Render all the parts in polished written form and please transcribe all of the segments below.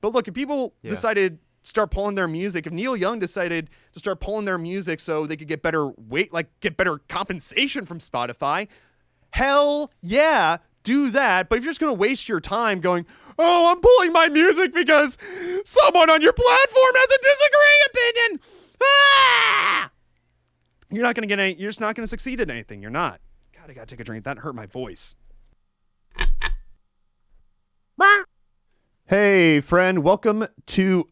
But look, if people decided to start pulling their music, if Neil Young decided to start pulling their music so they could get better get better compensation from Spotify, hell yeah, do that. But if you're just going to waste your time going, oh, I'm pulling my music because someone on your platform has a disagreeing opinion, you're not going to get any, you're just not going to succeed at anything. You're not. God, I got to take a drink. That hurt my voice. Hey, friend, welcome to...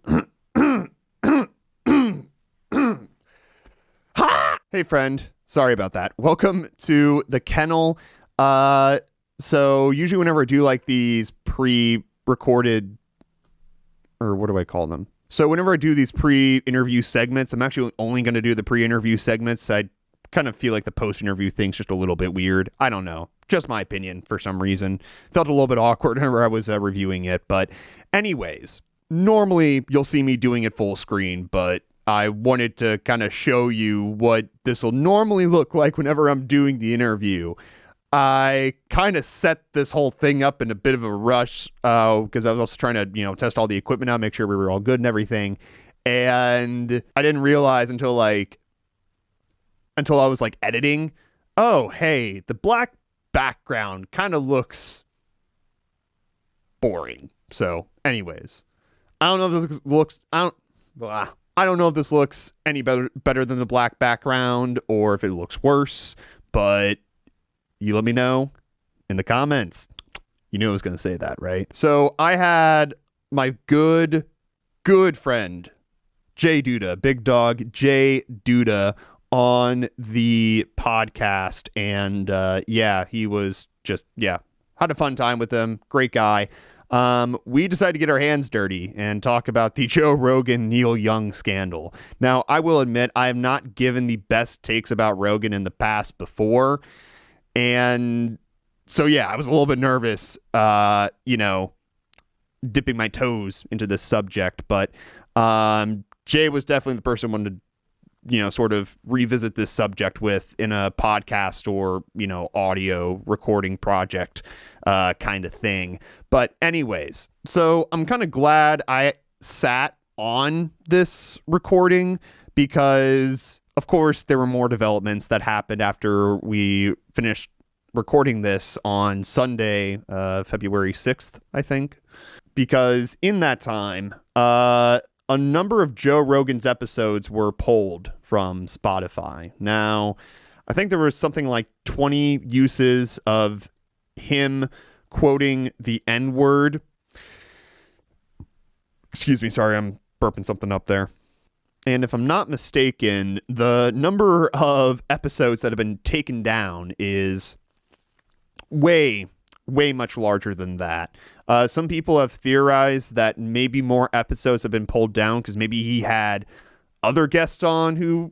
Hey, friend. Sorry about that. Welcome to the kennel. So usually whenever I do like these pre-recorded, or what do I call them? So whenever I do these pre-interview segments, I'm actually only going to do the pre-interview segments. I kind of feel like the post-interview thing's just a little bit weird. I don't know. Just my opinion for some reason. Felt a little bit awkward whenever I was reviewing it. But anyways, normally you'll see me doing it full screen, but I wanted to kind of show you what this will normally look like whenever I'm doing the interview. I kind of set this whole thing up in a bit of a rush because I was also trying to, test all the equipment out, make sure we were all good and everything. And I didn't realize until I was like editing, oh, hey, the black background kind of looks boring. So anyways, I don't know if this looks, I don't know if this looks any better than the black background or if it looks worse, but you let me know in the comments. You knew I was going to say that, right? So I had my good friend, Jay Duda, Big Dog Jay Duda, on the podcast. And he was just, had a fun time with him. Great guy. We decided to get our hands dirty and talk about the Joe Rogan-Neil Young scandal. Now, I will admit, I have not given the best takes about Rogan in the past before. And so, I was a little bit nervous, dipping my toes into this subject. But Jay was definitely the person I wanted to, sort of revisit this subject with in a podcast or, audio recording project kind of thing. But anyways, so I'm kind of glad I sat on this recording because, of course, there were more developments that happened after we finished recording this on Sunday, February 6th, I think. Because in that time, a number of Joe Rogan's episodes were pulled from Spotify. Now, I think there was something like 20 uses of him quoting the N-word. Excuse me, sorry, I'm burping something up there. And if I'm not mistaken, the number of episodes that have been taken down is way much larger than that. Some people have theorized that maybe more episodes have been pulled down because maybe he had other guests on who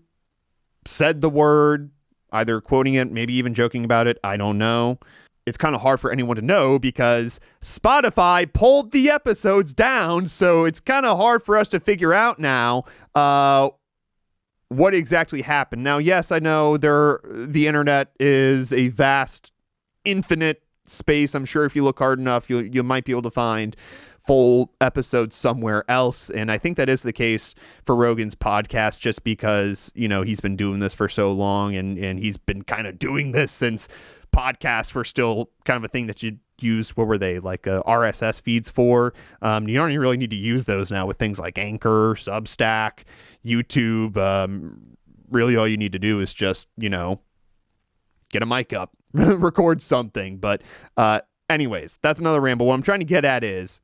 said the word, either quoting it, maybe even joking about it. I don't know. It's kind of hard for anyone to know because Spotify pulled the episodes down, so it's kind of hard for us to figure out now what exactly happened. Now, yes, I know the internet is a vast, infinite space. I'm sure if you look hard enough, you might be able to find full episodes somewhere else. And I think that is the case for Rogan's podcast, just because, he's been doing this for so long and he's been kind of doing this since podcasts were still kind of a thing that you used. What were they, like RSS feeds for? You don't even really need to use those now with things like Anchor, Substack, YouTube. Really all you need to do is just, get a mic up, record something. But anyways, that's another ramble. What I'm trying to get at is,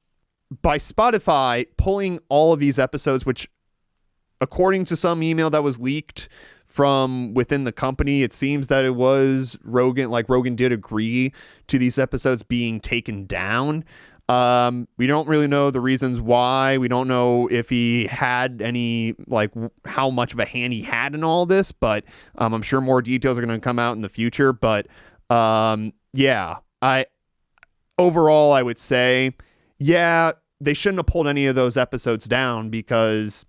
by Spotify pulling all of these episodes, which according to some email that was leaked from within the company, it seems that it was Rogan, like Rogan did agree to these episodes being taken down. We don't really know the reasons why. We don't know if he had any, like, how much of a hand he had in all this, but I'm sure more details are going to come out in the future. But overall, I would say, they shouldn't have pulled any of those episodes down because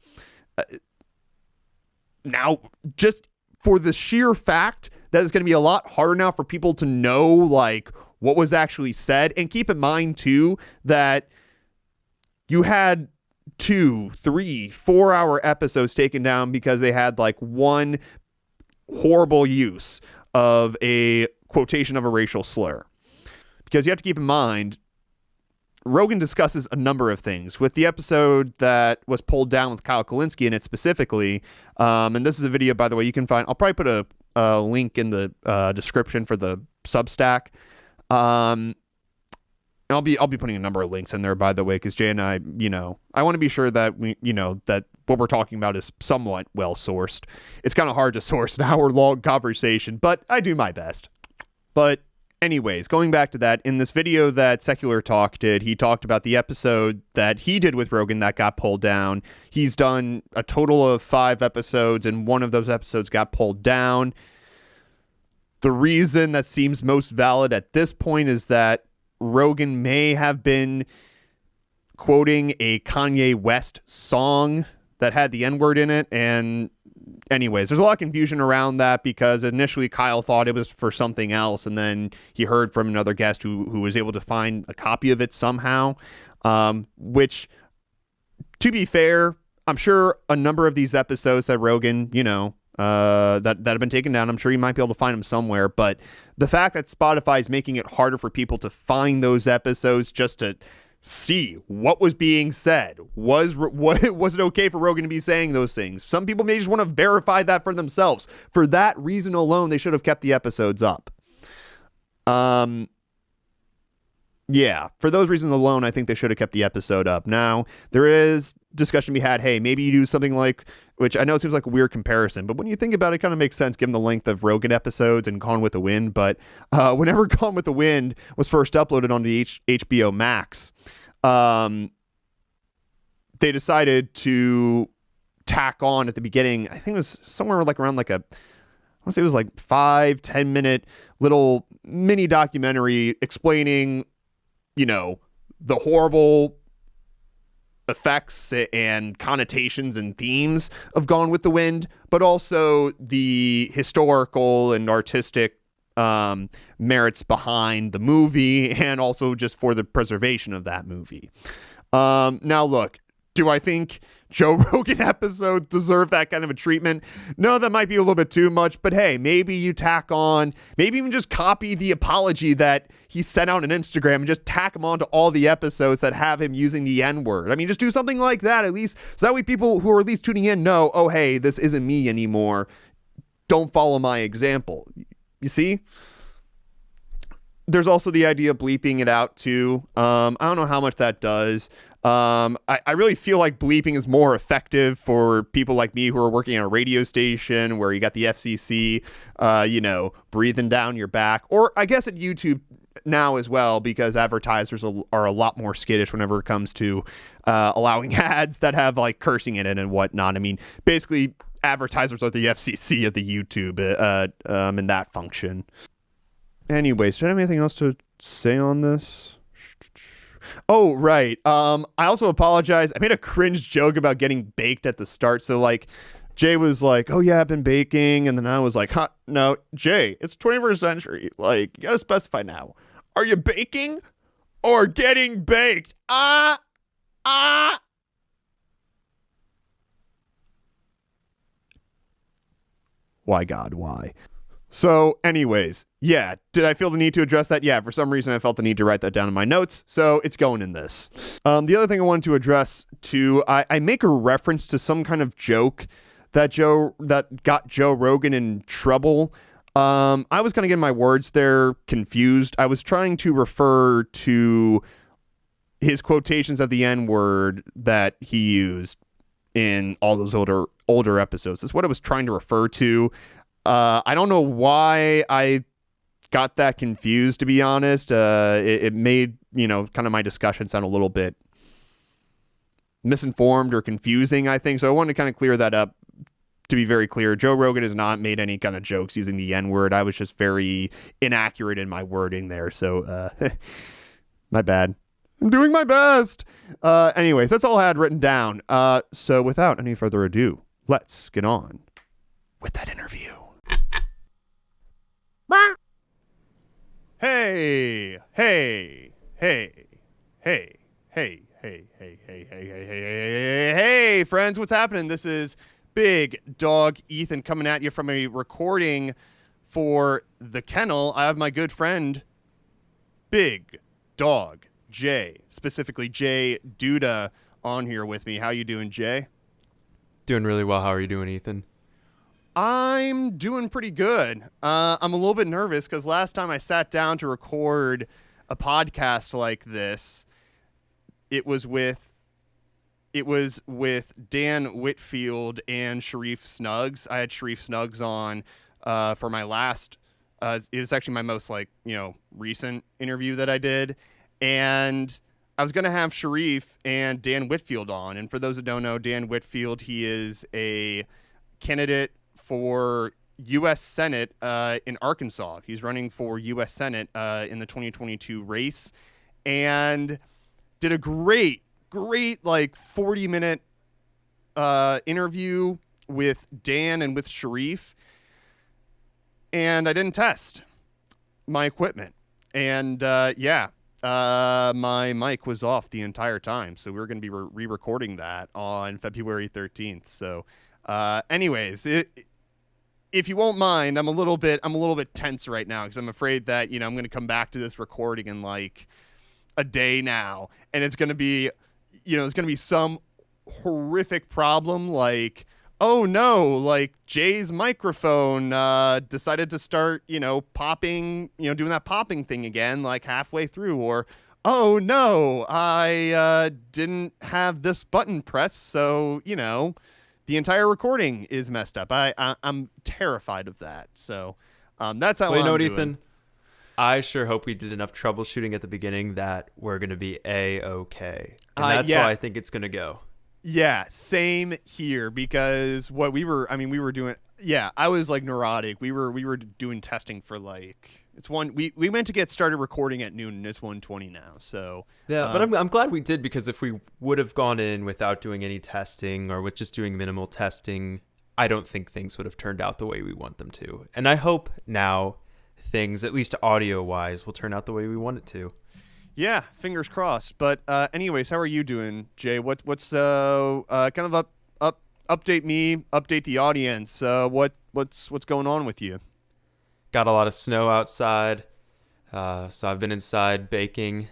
now, just for the sheer fact that it's going to be a lot harder now for people to know, like, what was actually said. And keep in mind, too, that you had 2, 3, 4 hour episodes taken down because they had like one horrible use of a quotation of a racial slur. Because you have to keep in mind, Rogan discusses a number of things. With the episode that was pulled down with Kyle Kalinske in it specifically, and this is a video, by the way, you can find. I'll probably put a link in the description for the Substack. I'll be putting a number of links in there, by the way, because Jay and I, I want to be sure that that what we're talking about is somewhat well sourced. It's kind of hard to source an hour-long conversation, but I do my best. But anyways, going back to that, in this video that Secular Talk did, he talked about the episode that he did with Rogan that got pulled down. He's done a total of 5 episodes, and one of those episodes got pulled down. The reason that seems most valid at this point is that Rogan may have been quoting a Kanye West song that had the N-word in it. And anyways, there's a lot of confusion around that because initially Kyle thought it was for something else. And then he heard from another guest who was able to find a copy of it somehow, which, to be fair, I'm sure a number of these episodes that Rogan, that have been taken down, I'm sure you might be able to find them somewhere. But the fact that Spotify is making it harder for people to find those episodes just to see what was being said, was it okay for Rogan to be saying those things? Some people may just want to verify that for themselves. For that reason alone, they should have kept the episodes up. Yeah, for those reasons alone, I think they should have kept the episode up. Now, there is discussion to be had, hey, maybe you do something like, which I know seems like a weird comparison, but when you think about it, it kind of makes sense given the length of Rogan episodes and Gone with the Wind. But whenever Gone with the Wind was first uploaded onto HBO Max, they decided to tack on at the beginning, I think it was somewhere like around like I want to say it was like 5-10 minute little mini documentary explaining the horrible effects and connotations and themes of Gone with the Wind, but also the historical and artistic merits behind the movie and also just for the preservation of that movie. Now, look, do I think Joe Rogan episodes deserve that kind of a treatment? No, that might be a little bit too much, but hey, maybe you tack on, maybe even just copy the apology that he sent out on Instagram and just tack him onto all the episodes that have him using the N-word. I mean, just do something like that at least, so that way people who are at least tuning in know, oh, hey, this isn't me anymore. Don't follow my example. You see? There's also the idea of bleeping it out too. I don't know how much that does. I really feel like bleeping is more effective for people like me who are working at a radio station where you got the FCC, breathing down your back, or I guess at YouTube now as well, because advertisers are a lot more skittish whenever it comes to allowing ads that have like cursing in it and whatnot. I mean, basically advertisers are the FCC of the YouTube in that function. Anyways, do I have anything else to say on this? Oh, right. I also apologize. I made a cringe joke about getting baked at the start. So, like, Jay was like, oh, yeah, I've been baking. And then I was like, huh, no, Jay, it's 21st century. Like, you got to specify now. Are you baking or getting baked? Why, God, why? So anyways, yeah, did I feel the need to address that? Yeah, for some reason I felt the need to write that down in my notes, so it's going in this. The other thing I wanted to address too, I make a reference to some kind of joke that got Joe Rogan in trouble. I was kind of getting my words there confused. I was trying to refer to his quotations of the N-word that he used in all those older episodes. That's what I was trying to refer to. I don't know why I got that confused, to be honest. It made, kind of my discussion sound a little bit misinformed or confusing, I think. So I wanted to kind of clear that up. To be very clear, Joe Rogan has not made any kind of jokes using the N-word. I was just very inaccurate in my wording there. So, my bad. I'm doing my best. Anyways, that's all I had written down. So without any further ado, let's get on with that interview. Hey, hey, hey, hey, hey, hey, hey, hey, hey, hey, hey, Hey, friends, what's happening? This is Big Dog Ethan coming at you from a recording for The Kennel. I have my good friend, Big Dog Jay, specifically Jay Duda, on here with me. How you doing, Jay? Doing really well. How are you doing, Ethan? I'm doing pretty good. I'm a little bit nervous because last time I sat down to record a podcast like this, it was with Dan Whitfield and Sharif Snuggs. I had Sharif Snuggs on for my last. It was actually my most recent interview that I did, and I was gonna have Sharif and Dan Whitfield on. And for those that don't know, Dan Whitfield, he is a candidate for U.S. Senate in Arkansas. He's running for U.S. Senate in the 2022 race, and did a great 40-minute interview with Dan and with Sharif, and I didn't test my equipment, and my mic was off the entire time, so we're going to be re-recording that on February 13th. So anyways, if you won't mind, I'm a little bit tense right now because I'm afraid that I'm going to come back to this recording in like a day now, and it's going to be some horrific problem like, oh no, like Jay's microphone decided to start, popping, doing that popping thing again, like halfway through, or, oh no, I didn't have this button pressed, so, the entire recording is messed up. I'm terrified of that. So that's how Well, I'm doing. Ethan, I sure hope we did enough troubleshooting at the beginning that we're going to be A-okay. And that's how I think it's going to go. Yeah, same here, because what we were doing, I was like neurotic. We were doing testing for we meant to get started recording at noon, and it's 1:20 now. So yeah, but I'm glad we did, because if we would have gone in without doing any testing or with just doing minimal testing, I don't think things would have turned out the way we want them to. And I hope now things, at least audio wise, will turn out the way we want it to. Yeah, fingers crossed. But anyways, how are you doing, Jay? What's kind of update me, update the audience. What's going on with you? Got a lot of snow outside, so I've been inside baking,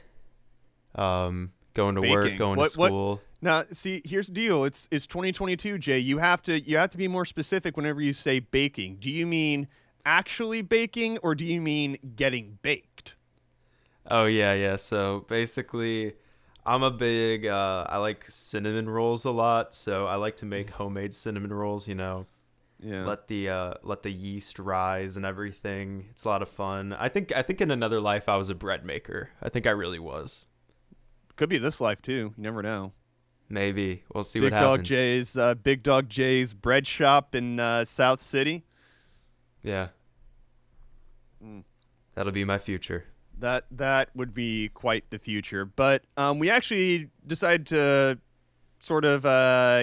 going to work, going to school. Now, see, here's the deal. It's 2022, Jay. You have to be more specific whenever you say baking. Do you mean actually baking, or do you mean getting baked? Oh, yeah. So basically, I'm a big, I like cinnamon rolls a lot. So I like to make homemade cinnamon rolls, Yeah. let the yeast rise and everything. It's a lot of fun. I think in another life I was a bread maker. I think I really was. Could be this life too. You never know. Maybe. We'll see what happens. Big Dog Jay's bread shop in South City. Yeah. That'll be my future. That would be quite the future. But we actually decided to sort of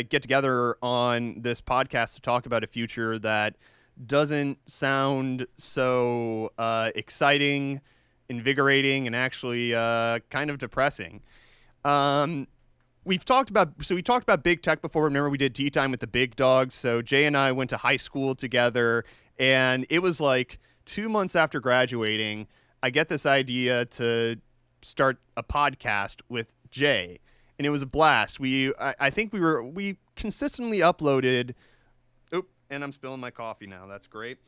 get together on this podcast to talk about a future that doesn't sound so exciting, invigorating, and actually kind of depressing. We talked about big tech before. Remember, we did Tea Time with the Big Dogs. So Jay and I went to high school together, and it was like 2 months after graduating, I get this idea to start a podcast with Jay, and it was a blast. I think we consistently uploaded. Oop, and I'm spilling my coffee now. That's great.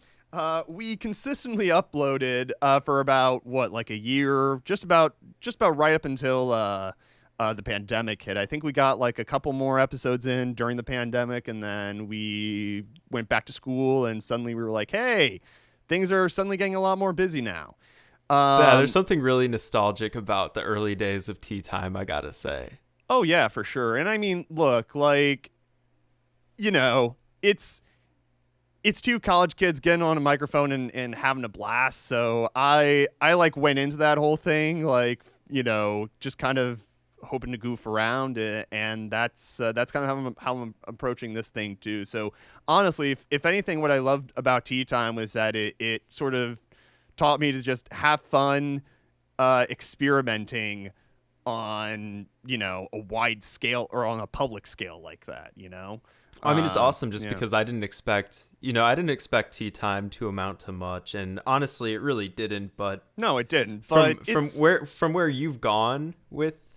We consistently uploaded for about a year, just about right up until the pandemic hit. I think we got like a couple more episodes in during the pandemic, and then we went back to school, and suddenly we were like, hey, things are suddenly getting a lot more busy now. Yeah, there's something really nostalgic about the early days of Tea Time, I gotta say. Oh, yeah, for sure. And I mean, look, it's two college kids getting on a microphone and having a blast. So I went into that whole thing, just kind of hoping to goof around. And that's kind of how I'm approaching this thing, too. So honestly, if anything, what I loved about Tea Time was that it sort of taught me to just have fun experimenting on, a wide scale or on a public scale like that, I mean, it's awesome just Yeah. because I didn't expect tea time to amount to much, and honestly, it really didn't. But No, it didn't. But from where you've gone with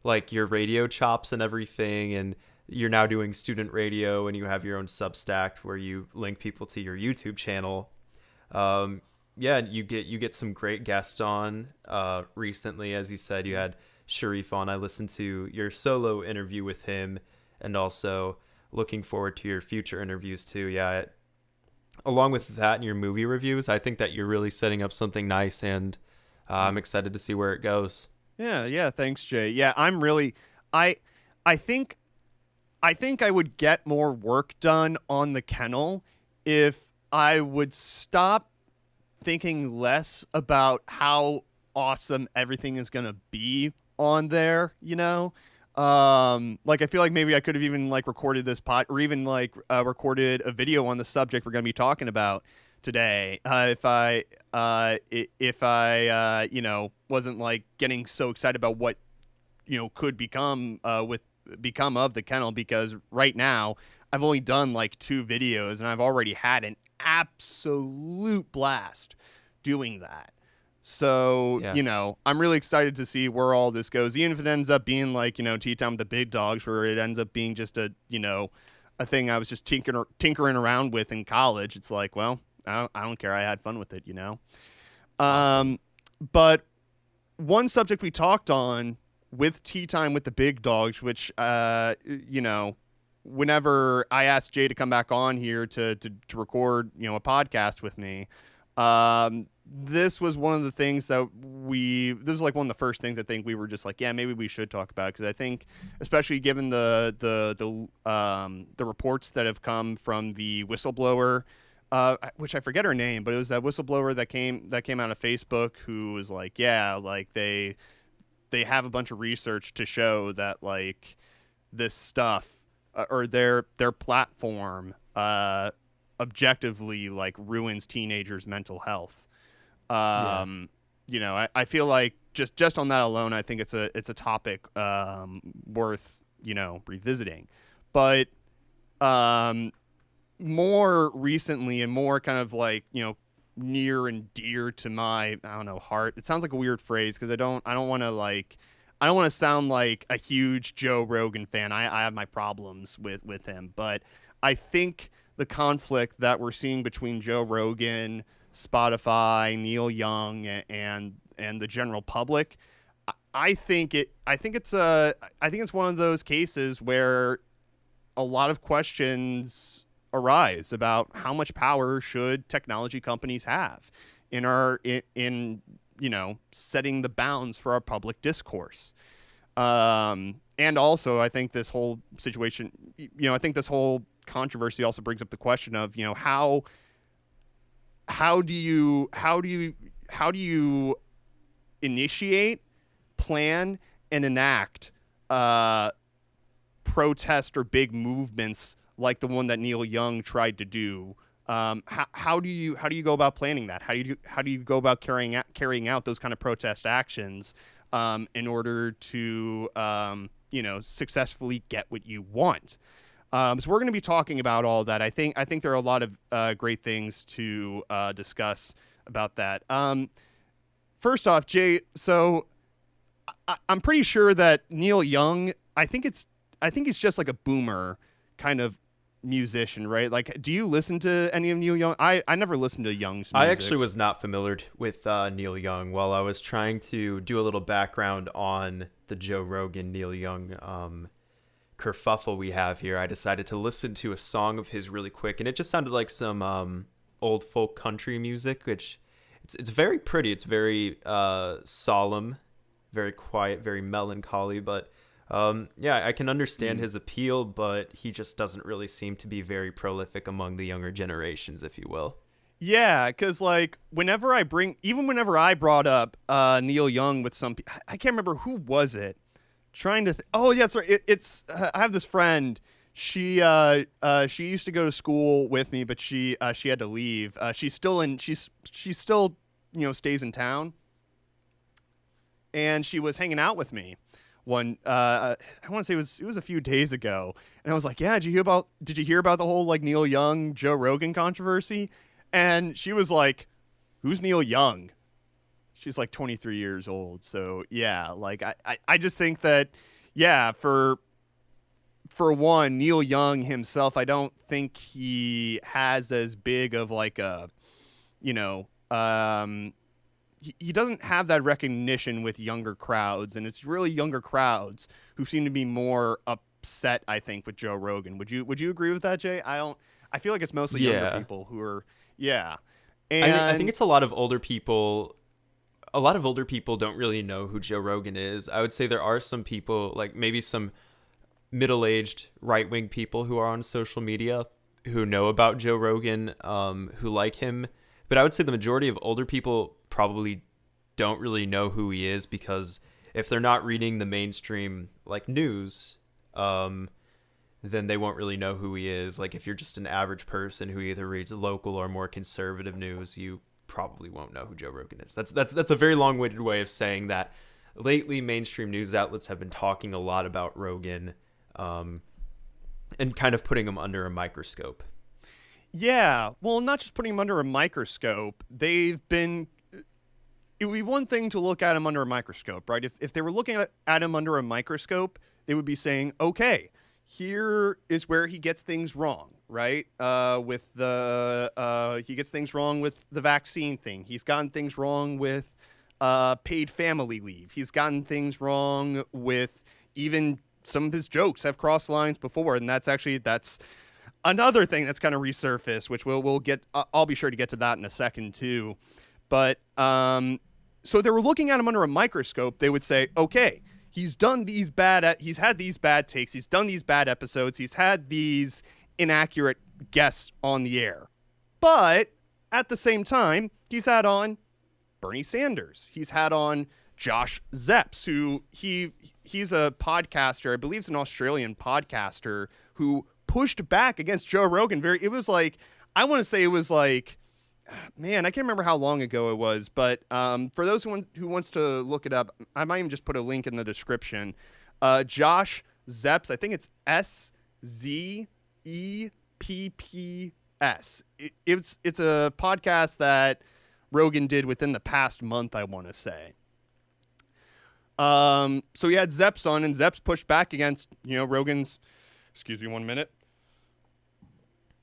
like your radio chops and everything, and you're now doing student radio, and you have your own Substack where you link people to your YouTube channel. Yeah, you get some great guests on. Recently, as you said, you had Sharif on. I listened to your solo interview with him, and also looking forward to your future interviews too. Yeah, along with that and your movie reviews, I think that you're really setting up something nice, and I'm excited to see where it goes. Yeah. Thanks, Jay. Yeah, I'm really, I, I think, I think I would get more work done on the kennel if I would stop thinking less about how awesome everything is gonna be on there. Like I feel like maybe I could have even like recorded this pod or even like recorded a video on the subject we're gonna be talking about today. If I wasn't like getting so excited about what could become of the kennel, because right now I've only done like 2 videos and I've already had an absolute blast doing that. So, Yeah. I'm really excited to see where all this goes. Even if it ends up being like, tea time with the big dogs, where it ends up being just a thing I was just tinkering around with in college. It's like, well, I don't care. I had fun with it. Awesome. But one subject we talked on with tea time with the big dogs, which, whenever I asked Jay to come back on here to record, a podcast with me, this was one of the things that this was like one of the first things I think we were just like, yeah, maybe we should talk about, because I think, especially given the reports that have come from the whistleblower, which I forget her name, but it was that whistleblower that came out of Facebook, who was like, yeah, like they have a bunch of research to show that like this stuff, or their platform objectively like ruins teenagers' mental health. Yeah. I feel like just on that alone, I think it's a topic worth revisiting. But more recently and more kind of like near and dear to my, I don't know, heart. It sounds like a weird phrase because I don't want to sound like a huge Joe Rogan fan. I have my problems with him, but I think the conflict that we're seeing between Joe Rogan, Spotify, Neil Young, and the general public, I think it's one of those cases where a lot of questions arise about how much power should technology companies have in setting the bounds for our public discourse. And also, I think this whole situation, I think this whole controversy also brings up the question of, how do you initiate, plan, and enact protest or big movements like the one that Neil Young tried to do? How do you go about planning that? How do you go about carrying out those kind of protest actions in order to successfully get what you want? So we're going to be talking about all that. I think there are a lot of great things to discuss about that. First off, Jay, so I'm pretty sure that Neil Young, I think he's just like a boomer kind of musician, right? Like, do you listen to any of Neil Young? I never listened to Young's music. I actually was not familiar with Neil Young. While I was trying to do a little background on the Joe Rogan-Neil Young kerfuffle we have here, I decided to listen to a song of his really quick, and it just sounded like some old folk country music, which it's very pretty. It's very solemn, very quiet, very melancholy, but yeah, I can understand his appeal, but he just doesn't really seem to be very prolific among the younger generations, if you will. Yeah, because like whenever I brought up Neil Young with some, I can't remember who was it. Trying to, oh yeah, sorry. It's I have this friend. She used to go to school with me, but she had to leave. She's still stays in town, and she was hanging out with me. one. I want to say it was a few days ago, and I was like, yeah, did you hear about the whole like Neil Young Joe Rogan controversy? And she was like, who's Neil Young? She's like 23 years old. So yeah, like I just think that, yeah, for one, Neil Young himself, I don't think he has as big of like a, you know, he doesn't have that recognition with younger crowds, and it's really younger crowds who seem to be more upset, I think, with Joe Rogan. Would you agree with that, Jay? I feel like it's mostly younger Yeah. people who are, yeah. I think And it's a lot of older people. A lot of older people don't really know who Joe Rogan is. I would say there are some people, like maybe some middle-aged right-wing people who are on social media who know about Joe Rogan, who like him. But I would say the majority of older people probably don't really know who he is, because if they're not reading the mainstream like news, then they won't really know who he is. Like if you're just an average person who either reads local or more conservative news, you probably won't know who Joe Rogan is. That's a very long-winded way of saying that lately mainstream news outlets have been talking a lot about Rogan, and kind of putting him under a microscope. yeah, well, not just putting him under a microscope. It would be one thing to look at him under a microscope, right? If they were looking at him under a microscope, they would be saying, okay, here is where he gets things wrong, right? He gets things wrong with the vaccine thing. He's gotten things wrong with paid family leave. He's gotten things wrong with even some of his jokes have crossed lines before, and that's another thing that's kind of resurfaced, which we'll get. I'll be sure to get to that in a second too. But so they were looking at him under a microscope. They would say, okay, he's had these bad takes. He's done these bad episodes. He's had these inaccurate guests on the air. But at the same time, he's had on Bernie Sanders. He's had on Josh Zepps, who he's a podcaster. I believe he's an Australian podcaster who pushed back against Joe Rogan. It was like, I want to say it was like, man, I can't remember how long ago it was, but for those who wants to look it up, I might even just put a link in the description. Josh Zepps, I think it's SZEPPS. It's a podcast that Rogan did within the past month, I want to say. So he had Zepps on, and Zepps pushed back against, Rogan's. Excuse me 1 minute.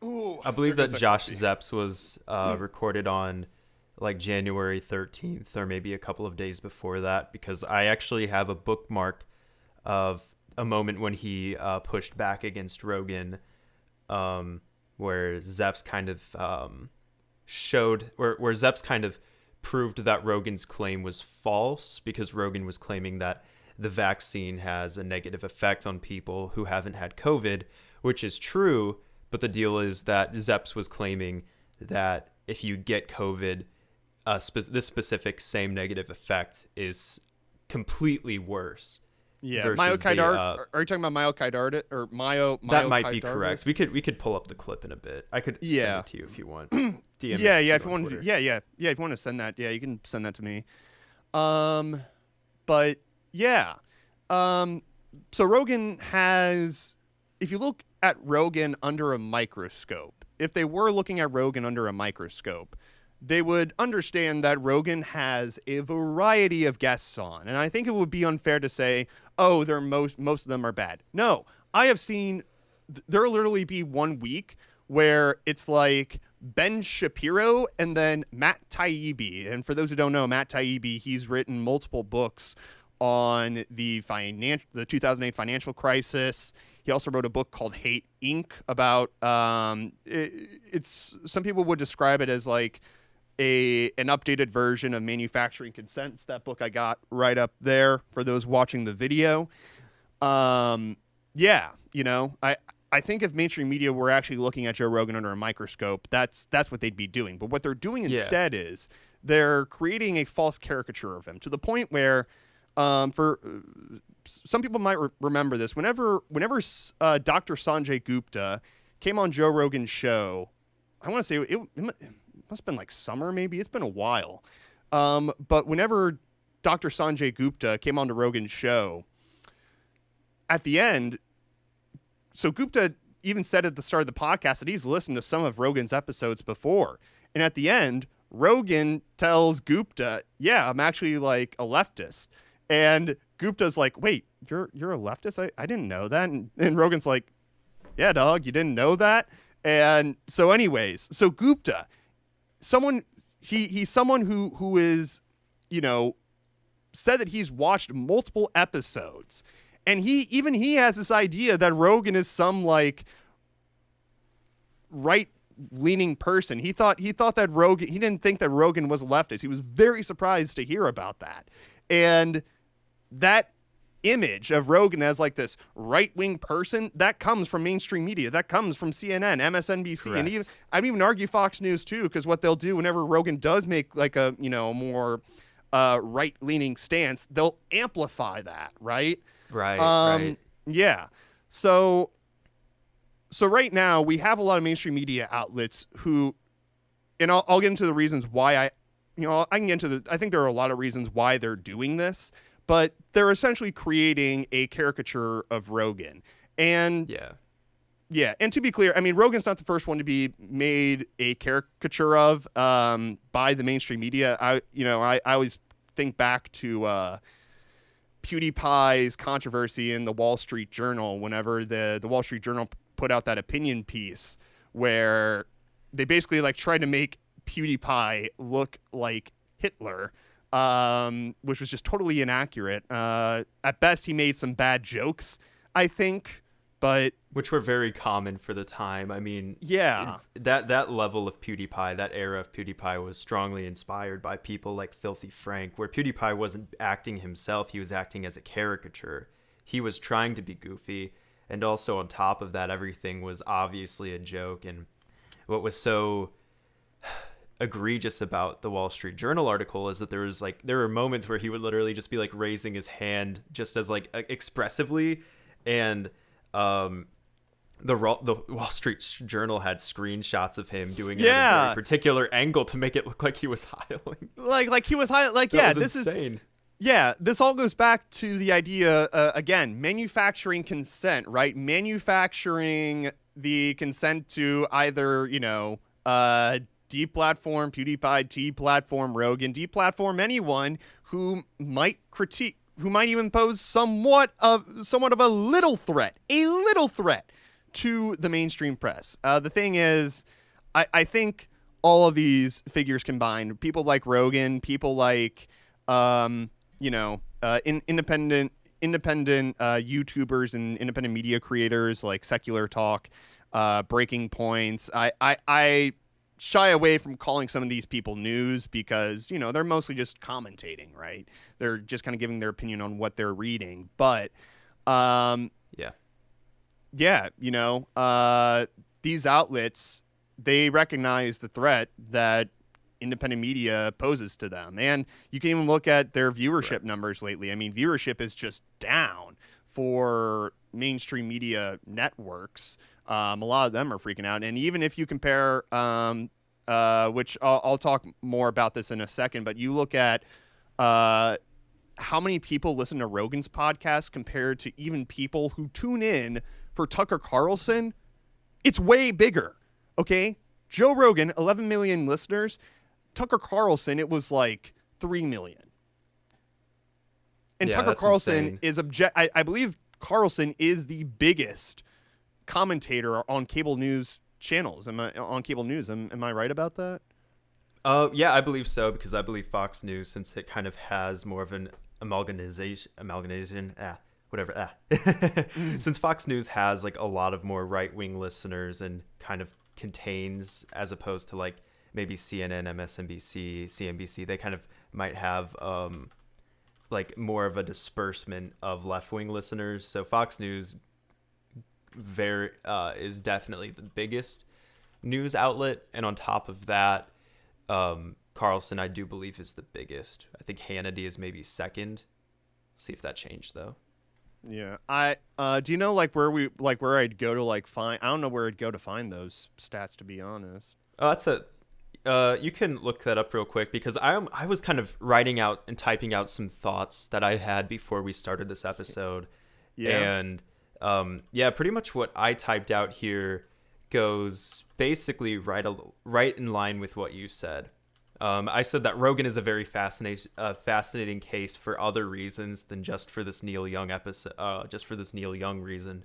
Ooh, I believe that Josh Zepps was recorded on like January 13th or maybe a couple of days before that, because I actually have a bookmark of a moment when he pushed back against Rogan, where Zepps kind of where Zepps kind of proved that Rogan's claim was false, because Rogan was claiming that the vaccine has a negative effect on people who haven't had COVID, which is true. But the deal is that Zepps was claiming that if you get COVID, this specific same negative effect is completely worse. Yeah, myocarditis. Are you talking about myocarditis or That might be correct. We could pull up the clip in a bit. I could send it to you if you want. DM yeah, it if you want. Yeah. If you want to send that, yeah, you can send that to me. But yeah, so Rogan has. If you look at Rogan under a microscope, if they were looking at Rogan under a microscope, they would understand that Rogan has a variety of guests on. And I think it would be unfair to say, oh, most of them are bad. No, I have seen there'll literally be 1 week where it's like Ben Shapiro and then Matt Taibbi. And for those who don't know, Matt Taibbi, he's written multiple books on the 2008 financial crisis. He also wrote a book called Hate Inc. about it's some people would describe it as like an updated version of Manufacturing Consents. That book I got right up there for those watching the video. Yeah, I think if mainstream media were actually looking at Joe Rogan under a microscope, that's what they'd be doing. But what they're doing instead is they're creating a false caricature of him, to the point where for some people might remember this. Whenever Dr. Sanjay Gupta came on Joe Rogan's show, I want to say it must have been like summer, maybe. It's been a while. But whenever Dr. Sanjay Gupta came on to Rogan's show, at the end, so Gupta even said at the start of the podcast that he's listened to some of Rogan's episodes before. And at the end, Rogan tells Gupta, yeah, I'm actually like a leftist. And Gupta's like, wait, you're a leftist? I didn't know that. And Rogan's like, yeah, dog, you didn't know that? And so anyways, so Gupta, he's someone who is, said that he's watched multiple episodes. And he has this idea that Rogan is some like right-leaning person. He thought that Rogan, he didn't think that Rogan was a leftist. He was very surprised to hear about that. And that image of Rogan as like this right-wing person, that comes from mainstream media. That comes from CNN, MSNBC, Correct. and I'd even argue Fox News too, because what they'll do whenever Rogan does make like a, more right-leaning stance, they'll amplify that, right? Right. Yeah. So right now we have a lot of mainstream media outlets who, and I'll get into the reasons why I can get into I think there are a lot of reasons why they're doing this, but they're essentially creating a caricature of Rogan. And yeah. And to be clear, I mean, Rogan's not the first one to be made a caricature of, by the mainstream media. I always think back to, PewDiePie's controversy in the Wall Street Journal whenever the Wall Street Journal put out that opinion piece where they basically like tried to make PewDiePie look like Hitler, which was just totally inaccurate. At best, he made some bad jokes, I think, but which were very common for the time. I mean, yeah, that level of PewDiePie, that era of PewDiePie was strongly inspired by people like Filthy Frank, where PewDiePie wasn't acting himself, he was acting as a caricature. He was trying to be goofy, and also on top of that, everything was obviously a joke. And what was so egregious about the Wall Street Journal article is that there were moments where he would literally just be like raising his hand just as like expressively, and the Wall Street Journal had screenshots of him doing it at a very particular angle to make it look like he was hiling. Like he was hiling. Like, that was this insane. This all goes back to the idea, again, manufacturing consent, right? Manufacturing the consent to either, deplatform PewDiePie, deplatform Rogan, deplatform anyone who might critique, who might even pose somewhat of a little threat to the mainstream press. The thing is, I think all of these figures combined, people like Rogan, people like, independent YouTubers and independent media creators like Secular Talk, Breaking Points. I shy away from calling some of these people news because, they're mostly just commentating, right? They're just kind of giving their opinion on what they're reading. But, these outlets, they recognize the threat that independent media poses to them. And you can even look at their viewership numbers lately. I mean, viewership is just down for mainstream media networks. A lot of them are freaking out. And even if you compare, which I'll talk more about this in a second, but you look at how many people listen to Rogan's podcast compared to even people who tune in for Tucker Carlson, it's way bigger, okay? Joe Rogan, 11 million listeners. Tucker Carlson, it was like 3 million. And Tucker Carlson insane. I believe Carlson is the biggest commentator on cable news channels. Am I right about that? Yeah, I believe so, because I believe Fox News, since it kind of has more of an since Fox News has like a lot of more right-wing listeners and kind of contains, as opposed to like maybe CNN, MSNBC, CNBC, they kind of might have like more of a disbursement of left-wing listeners. So Fox News is definitely the biggest news outlet, and on top of that, Carlson, I do believe, is the biggest. I think Hannity is maybe second. See if that changed though. Yeah, I do you know like where I'd go to like find? I don't know where I'd go to find those stats, to be honest. Oh, that's you can look that up real quick, because I was kind of writing out and typing out some thoughts that I had before we started this episode, Yeah. And yeah, pretty much what I typed out here goes basically right in line with what you said. I said that Rogan is a very fascinating case for other reasons than just for this Neil Young just for this Neil Young reason.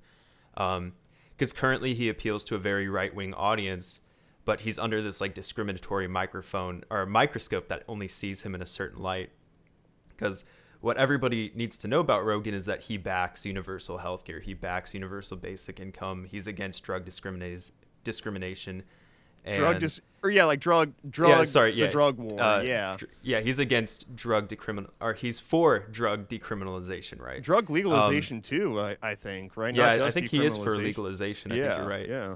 Because currently he appeals to a very right wing audience, but he's under this like discriminatory microphone or microscope that only sees him in a certain light. Because what everybody needs to know about Rogan is that he backs universal healthcare. He backs universal basic income. He's against drug discrimination. And the drug war. He's against he's for drug decriminalization, right? Drug legalization too, I think, right? Yeah, Not just I think he is for legalization. I think you're right. Yeah.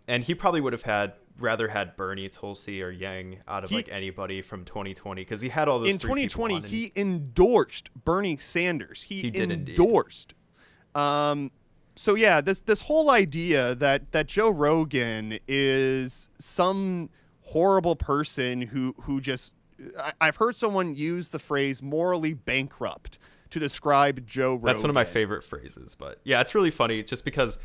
And he probably would have rather had Bernie, Tulsi, or Yang out of like anybody from 2020 because he had all those. In 2020, he endorsed Bernie Sanders. He did endorsed. So yeah, this whole idea that Joe Rogan is some horrible person who just I've heard someone use the phrase morally bankrupt to describe Joe Rogan. That's one of my favorite phrases, but yeah, it's really funny just because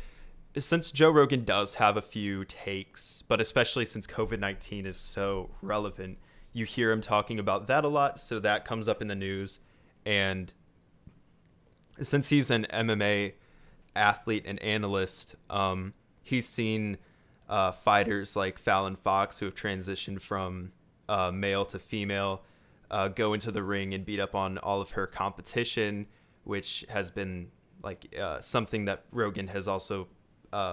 since Joe Rogan does have a few takes, but especially since COVID-19 is so relevant, you hear him talking about that a lot, so that comes up in the news. And since he's an MMA athlete and analyst, he's seen fighters like Fallon Fox who have transitioned from male to female go into the ring and beat up on all of her competition, which has been like something that Rogan has also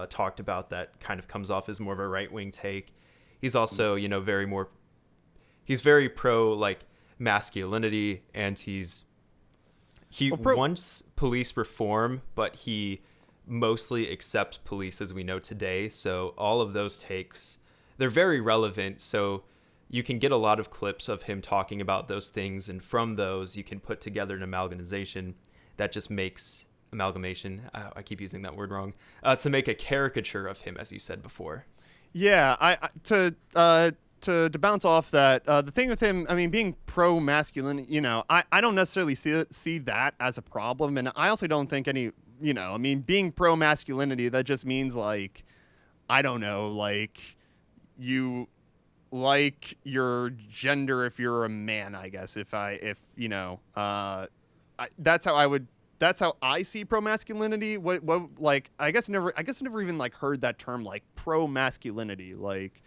talked about that kind of comes off as more of a right-wing take. He's also, he's very pro like masculinity, and he wants police reform, but he mostly accepts police as we know today. So all of those takes, they're very relevant. So you can get a lot of clips of him talking about those things, and from those you can put together an amalgamation that just makes I keep using that word wrong, to make a caricature of him, as you said before. Yeah, to bounce off that, the thing with him, I mean, being pro-masculine, I don't necessarily see that as a problem, and I also don't think being pro-masculinity, that just means like, I don't know, like you like your gender if you're a man, I guess. That's how I see pro-masculinity. What like I guess never even like heard that term like pro-masculinity. Like,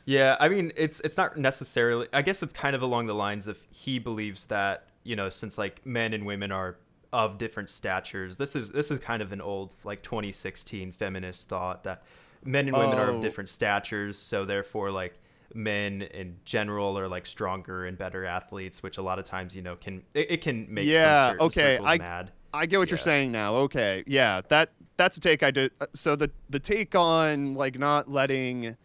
yeah, I mean it's not necessarily. I guess it's kind of along the lines of he believes that since like men and women are of different statures. This is kind of an old like 2016 feminist thought that men and women are of different statures, so therefore like men in general are like stronger and better athletes, which a lot of times can make some certain circles mad. I get what you're saying now. Okay. Yeah, that's a take I did. So the take on like not letting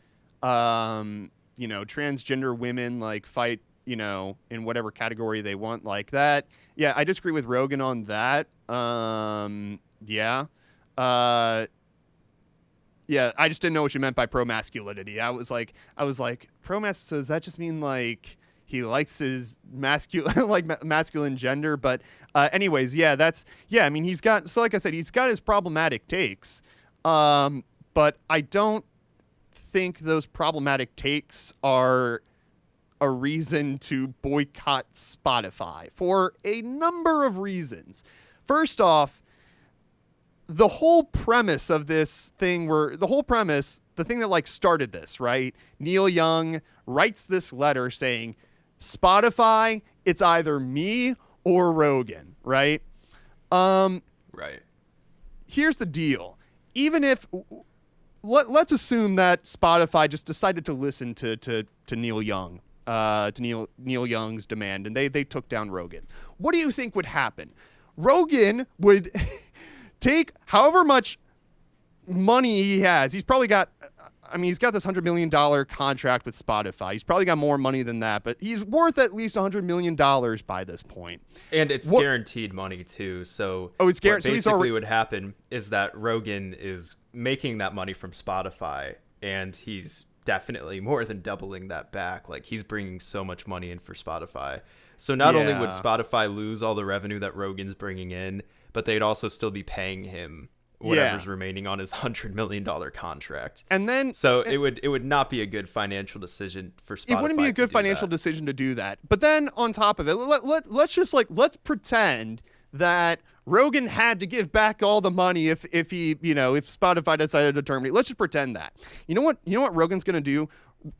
transgender women like fight, in whatever category they want like that. Yeah, I disagree with Rogan on that. Yeah, I just didn't know what you meant by pro-masculinity. I was like pro-mas. So does that just mean like he likes his masculine gender? But anyways, I mean, like I said, he's got his problematic takes. But I don't think those problematic takes are a reason to boycott Spotify for a number of reasons. First off, the whole premise of this thing the thing that like started this, right? Neil Young writes this letter saying, Spotify, it's either me or Rogan, right? Right. Here's the deal. Even if let's assume that Spotify just decided to listen to Neil Young, to Neil Young's demand, and they took down Rogan. What do you think would happen? Rogan would take however much money he has. He's probably got, he's got this $100 million contract with Spotify. He's probably got more money than that, but he's worth at least $100 million by this point. And it's guaranteed money too. So it's guaranteed. What basically would happen is that Rogan is making that money from Spotify, and he's definitely more than doubling that back. Like, he's bringing so much money in for Spotify. So not only would Spotify lose all the revenue that Rogan's bringing in, but they'd also still be paying him whatever's remaining on his $100 million contract. And then so it would not be a good financial decision for Spotify. It wouldn't be a good financial decision to do that. But then on top of it, let's pretend that Rogan had to give back all the money if Spotify decided to terminate. Let's just pretend that. You know what Rogan's going to do?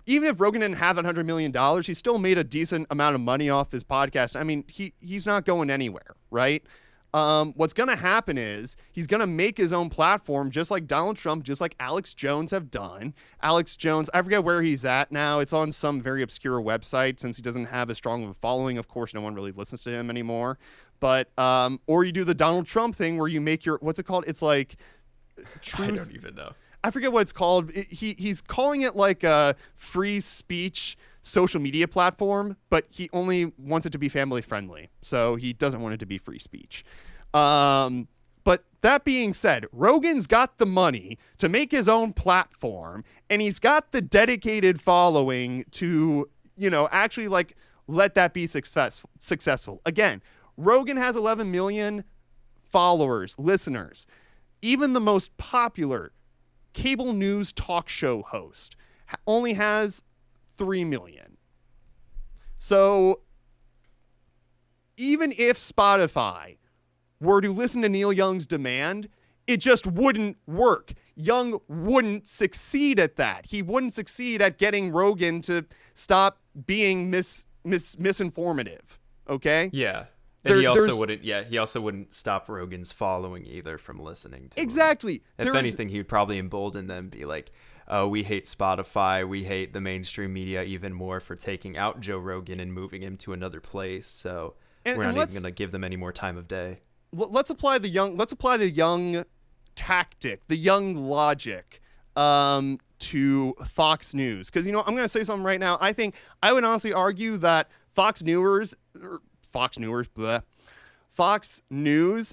Even if Rogan didn't have that $100 million, he still made a decent amount of money off his podcast. I mean, he's not going anywhere, right? What's going to happen is he's going to make his own platform, just like Donald Trump, just like Alex Jones have done. Alex Jones, I forget where he's at now. It's on some very obscure website since he doesn't have as strong of a following. Of course, no one really listens to him anymore. But, or you do the Donald Trump thing where you make your, what's it called? It's like Truth. I don't even know. I forget what it's called. He's calling it like a free speech social media platform, but he only wants it to be family friendly. So he doesn't want it to be free speech. But that being said, Rogan's got the money to make his own platform, and he's got the dedicated following to, actually like let that be successful. Again, Rogan has 11 million followers, listeners. Even the most popular cable news talk show host only has 3 million. So even if Spotify were to listen to Neil Young's demand, it just wouldn't work. Young wouldn't succeed at that. He wouldn't succeed at getting Rogan to stop being misinformative. Okay? Yeah. And he also wouldn't stop Rogan's following either from listening to exactly. him. If anything, he would probably embolden them, be like, oh, we hate Spotify, we hate the mainstream media even more for taking out Joe Rogan and moving him to another place. So we're not even going to give them any more time of day. Let's apply the young tactic, the young logic to Fox News. Because, I'm going to say something right now. I would honestly argue that Fox News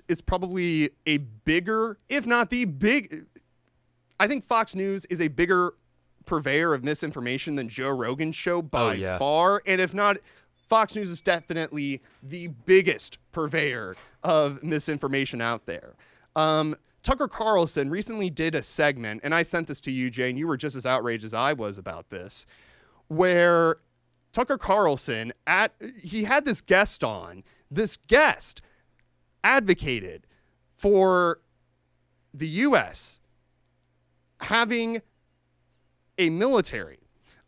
is probably a bigger, if not the big, I think Fox News is a bigger purveyor of misinformation than Joe Rogan's show by far. And if not, Fox News is definitely the biggest purveyor of misinformation out there. Tucker Carlson recently did a segment, and I sent this to you, Jane. You were just as outraged as I was about this, where Tucker Carlson, he had this guest on. This guest advocated for the U.S. having a military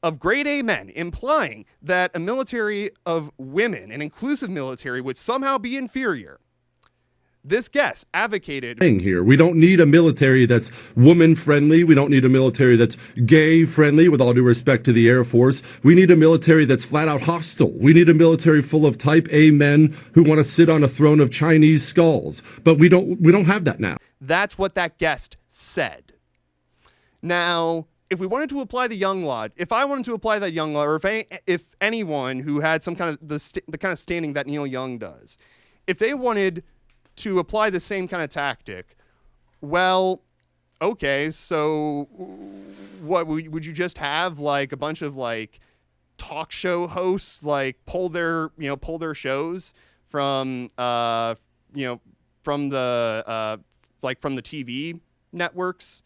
of grade A men, implying that a military of women, an inclusive military, would somehow be inferior. This guest advocated here. We don't need a military that's woman friendly. We don't need a military that's gay friendly, with all due respect to the Air Force. We need a military that's flat out hostile. We need a military full of type A men who want to sit on a throne of Chinese skulls. But we don't have that now. That's what that guest said. Now, if we wanted to apply the Young Law, if I wanted to apply that Young Law, or if anyone who had some kind of the kind of standing that Neil Young does, if they wanted to apply the same kind of tactic, well, okay, so what would you just have like a bunch of like talk show hosts like pull their shows from from the TV networks?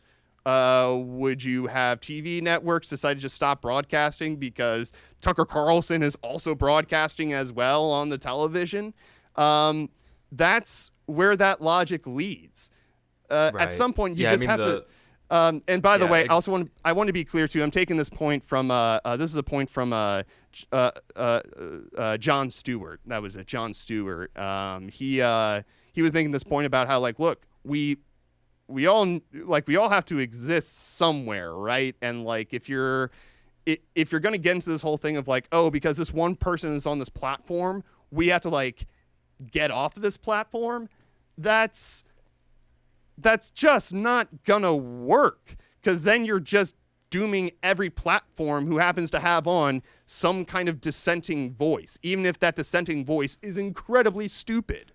Would you have TV networks decide to just stop broadcasting because Tucker Carlson is also broadcasting as well on the television? That's where that logic leads. Right. At some point, you have to. And by the way, I want to be clear too. I'm taking this point from. This is a point from Jon Stewart. That was it, Jon Stewart. He was making this point about how look, we all have to exist somewhere, right? And if you're gonna get into this whole thing of because this one person is on this platform, we have to get off of this platform. That's just not gonna work, because then you're just dooming every platform who happens to have on some kind of dissenting voice, even if that dissenting voice is incredibly stupid.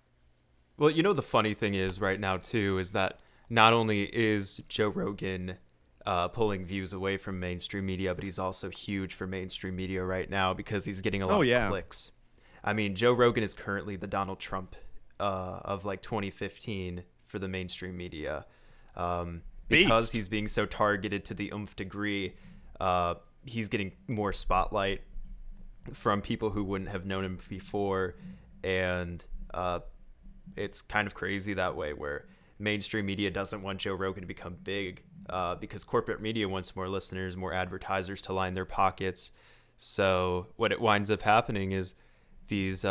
Well, the funny thing is right now too is that not only is Joe Rogan pulling views away from mainstream media, but he's also huge for mainstream media right now because he's getting a lot of clicks. I mean, Joe Rogan is currently the Donald Trump of like 2015 for the mainstream media. Because Beast. he's being so targeted to the oomph degree, he's getting more spotlight from people who wouldn't have known him before. And it's kind of crazy that way, where mainstream media doesn't want Joe Rogan to become big, because corporate media wants more listeners, more advertisers to line their pockets. So what it winds up happening is these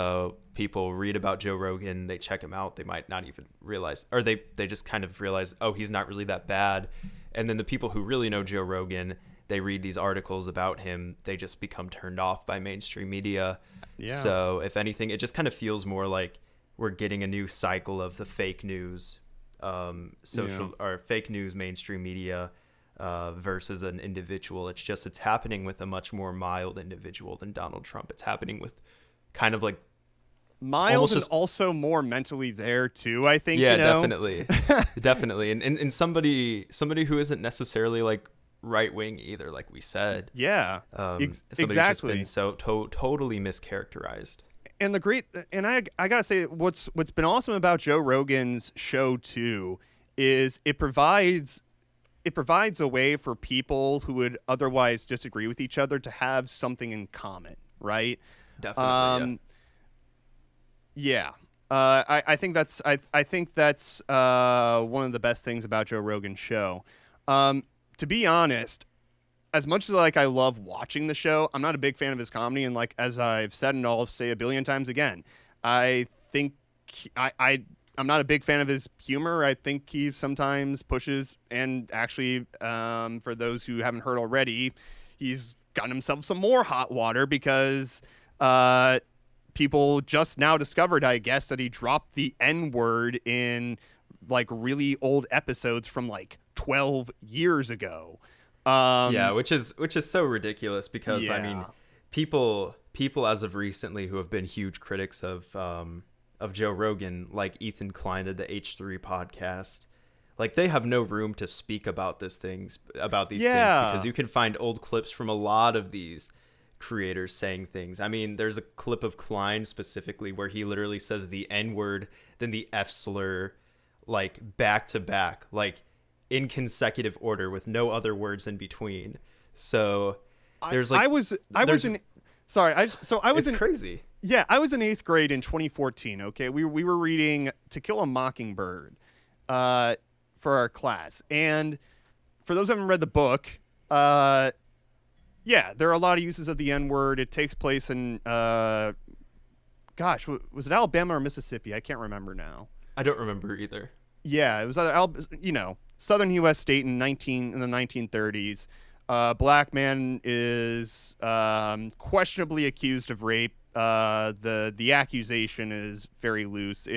people read about Joe Rogan, they check him out, they might not even realize, or they just kind of realize, oh, he's not really that bad. And then the people who really know Joe Rogan, they read these articles about him, they just become turned off by mainstream media. Yeah. So if anything, it just kind of feels more like we're getting a new cycle of the fake news, or fake news mainstream media versus an individual. It's happening with a much more mild individual than Donald Trump. It's happening with kind of like mild and also more mentally there too, I think. Yeah, you know? definitely. Definitely. And somebody who isn't necessarily like right wing either, like we said. Yeah. Somebody's exactly. just been so totally mischaracterized. And I gotta say, what's been awesome about Joe Rogan's show too is it provides a way for people who would otherwise disagree with each other to have something in common, right? Definitely. Yeah. I think that's one of the best things about Joe Rogan's show. To be honest, as much as like I love watching the show, I'm not a big fan of his comedy, and like as I've said and I'll say a billion times again, I think I'm not a big fan of his humor. I think he sometimes pushes, and actually, for those who haven't heard already, he's gotten himself some more hot water because people just now discovered, I guess, that he dropped the N-word in like really old episodes from like 12 years ago. Which is so ridiculous because I mean, people as of recently who have been huge critics of Joe Rogan, like Ethan Klein of the H3 podcast, like they have no room to speak about these things because you can find old clips from a lot of these creators saying things. I mean, there's a clip of Klein specifically where he literally says the N-word, then the F slur, like back to back, like in consecutive order with no other words in between. So there's like it's crazy. Yeah, I was in 8th grade in 2014. Okay, we were reading To Kill a Mockingbird for our class, and for those who haven't read the book, there are a lot of uses of the N-word. It takes place in was it Alabama or Mississippi? I can't remember now. I don't remember either. Yeah, it was either southern U.S. state in the 1930s. Black man is questionably accused of rape. The accusation is very loose.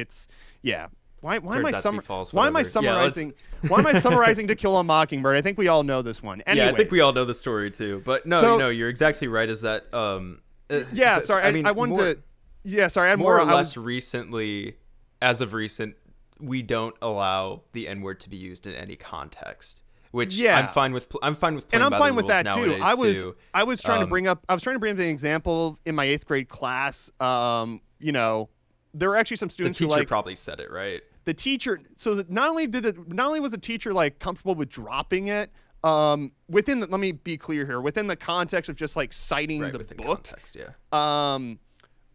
Why am I summarizing? Why am I summarizing To Kill a Mockingbird? I think we all know this one. Anyways. Yeah, I think we all know the story too. But no, you're exactly right. Is that recently, as of recent, we don't allow the N-word to be used in any context. Which I'm fine with. I'm fine with. And I'm fine with that too. I was trying to bring up an example in my 8th grade class. There were actually some students who like probably said it right. The teacher. So that not only was the teacher like comfortable with dropping it, let me be clear here, within the context of just like citing the book. Context, yeah.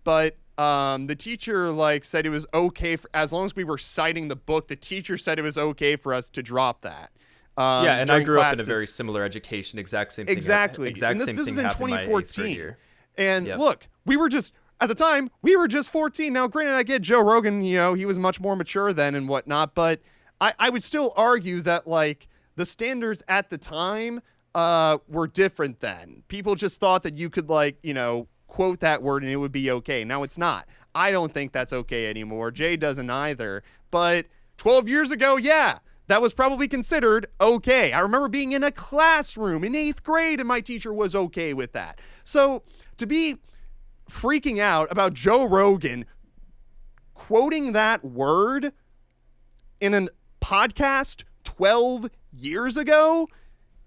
But the teacher like said it was okay as long as we were citing the book. The teacher said it was okay for us to drop that. And I grew up in a very similar education. Exact same thing. Exactly. This is in 2014. And look, at the time, we were just 14. Now, granted, I get Joe Rogan, he was much more mature then and whatnot, but I would still argue that like the standards at the time were different then. People just thought that you could like, quote that word and it would be okay. Now it's not. I don't think that's okay anymore. Jay doesn't either. But 12 years ago, that was probably considered okay. I remember being in a classroom in 8th grade and my teacher was okay with that. So to be freaking out about Joe Rogan quoting that word in a podcast 12 years ago,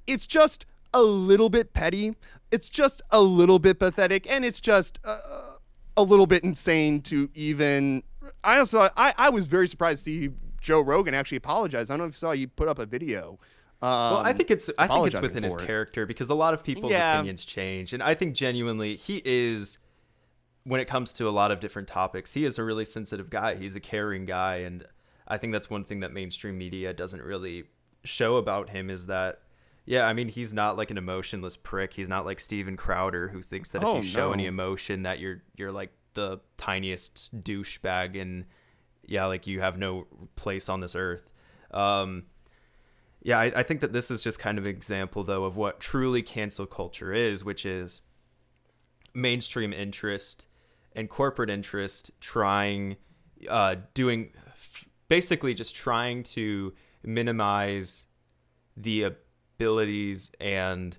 it's just a little bit petty. It's just a little bit pathetic, and it's just a little bit insane to even I also I was very surprised to see Joe Rogan actually apologize. I don't know if you saw he put up a video. Well, I think it's within his for it. character because a lot of people's opinions change, and I think genuinely he is, when it comes to a lot of different topics, he is a really sensitive guy. He's a caring guy, and I think that's one thing that mainstream media doesn't really show about him is that, yeah, I mean, he's not like an emotionless prick. He's not like Steven Crowder who thinks that if you show any emotion that you're like the tiniest douchebag and yeah, like you have no place on this earth. Yeah, I think that this is just kind of an example, though, of what truly cancel culture is, which is mainstream interest and corporate interest basically just trying to minimize the abilities and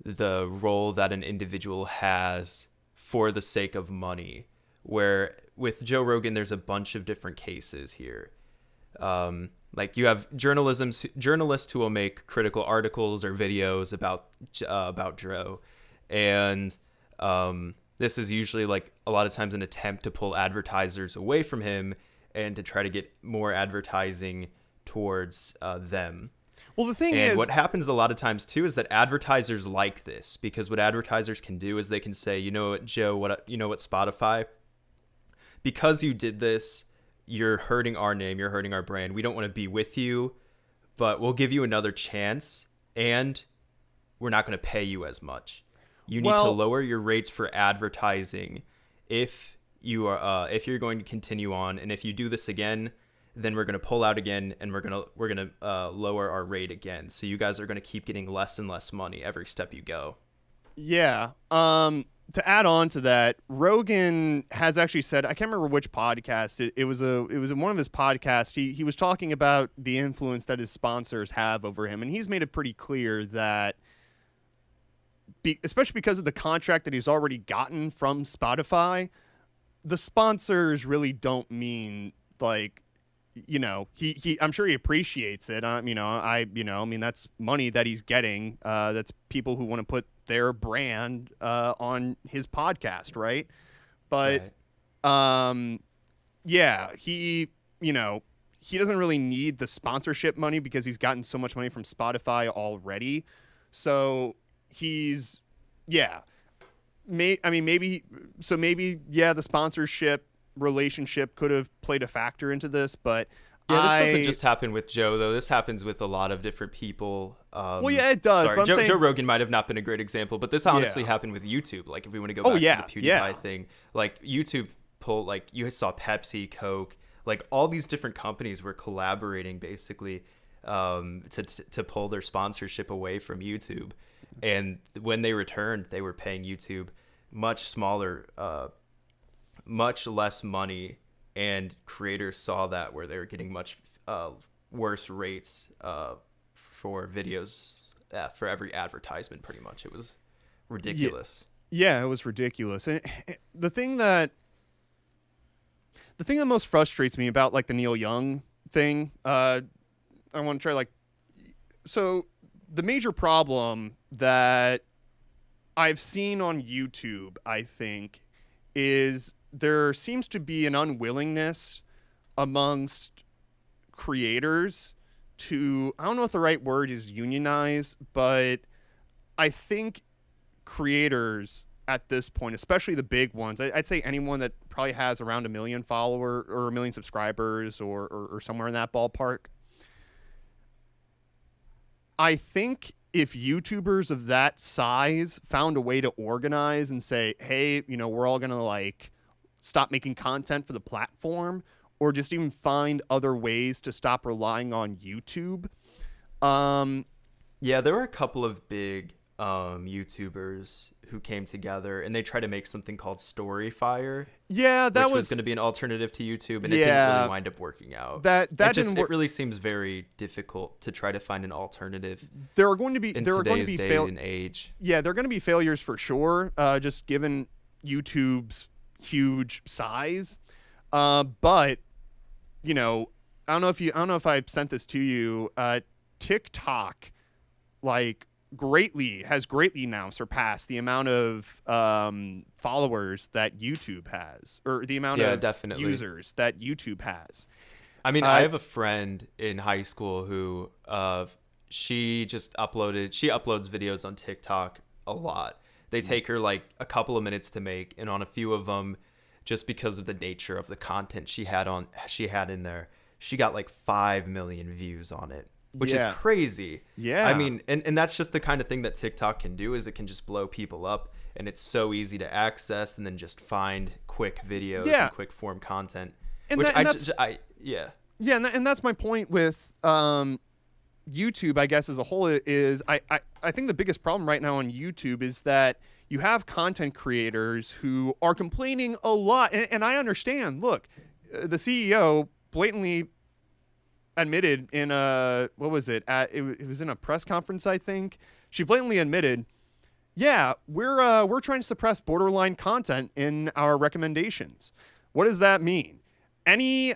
the role that an individual has for the sake of money. Where with Joe Rogan, there's a bunch of different cases here. Like you have journalists who will make critical articles or videos about Joe, and this is usually like a lot of times an attempt to pull advertisers away from him and to try to get more advertising towards them. Well, the thing and is, what happens a lot of times too is that advertisers like this because what advertisers can do is they can say, you know what, Joe, Spotify, because you did this, you're hurting our name, you're hurting our brand. We don't want to be with you, but we'll give you another chance, and we're not going to pay you as much. You need to lower your rates for advertising if you're going to continue on, and if you do this again, then we're going to pull out again, and we're going to lower our rate again. So you guys are going to keep getting less and less money every step you go. Yeah. To add on to that, Rogan has actually said, I can't remember which podcast it was in one of his podcasts. He was talking about the influence that his sponsors have over him, and he's made it pretty clear that especially because of the contract that he's already gotten from Spotify, the sponsors really don't mean like, you know, he I'm sure he appreciates it. I mean, that's money that he's getting. That's people who want to put their brand on his podcast, right? But yeah, he doesn't really need the sponsorship money because he's gotten so much money from Spotify already. So he's maybe the sponsorship relationship could have played a factor into this, but this doesn't just happen with Joe, though. This happens with a lot of different people. Well, yeah, it does. Sorry, Joe Rogan might have not been a great example, but this honestly happened with YouTube. Like, if we want to go back to the PewDiePie thing, like YouTube you saw Pepsi, Coke, like all these different companies were collaborating basically to pull their sponsorship away from YouTube. And when they returned, they were paying YouTube much less money, and creators saw that where they were getting much worse rates for videos for every advertisement. Pretty much, it was ridiculous. Yeah, it was ridiculous. And the thing that most frustrates me about like the Neil Young thing, I want to try so the major problem that I've seen on YouTube, I think, is there seems to be an unwillingness amongst creators to, I don't know if the right word is unionize, but I think creators at this point, especially the big ones, I'd say anyone that probably has around 1 million followers or 1 million subscribers or somewhere in that ballpark. I think if YouTubers of that size found a way to organize and say, hey, we're all going to stop making content for the platform, or just even find other ways to stop relying on YouTube. Yeah, there were a couple of big YouTubers who came together and they tried to make something called Storyfire. Yeah, that was going to be an alternative to YouTube, and it didn't really wind up working out. It really seems very difficult to try to find an alternative. There are going to be day and age. Yeah, there are going to be failures for sure, just given YouTube's huge size. But I don't know if I sent this to you. TikTok has greatly now surpassed the amount of followers that YouTube has, or the amount of definitely. users that YouTube has. I mean, I have a friend in high school who she uploads videos on TikTok a lot. They take her like a couple of minutes to make, and on a few of them, just because of the nature of the content she had in there, she got like 5 million views on it, which is crazy. Yeah. I mean, and that's just the kind of thing that TikTok can do, is it can just blow people up, and it's so easy to access and then just find quick videos and quick form content. And that's my point with YouTube, I guess, as a whole. Is I think the biggest problem right now on YouTube is that you have content creators who are complaining a lot, and I understand. Look, the CEO blatantly admitted in it was in a press conference, I think. She blatantly admitted, yeah, we're trying to suppress borderline content in our recommendations. What does that mean? Any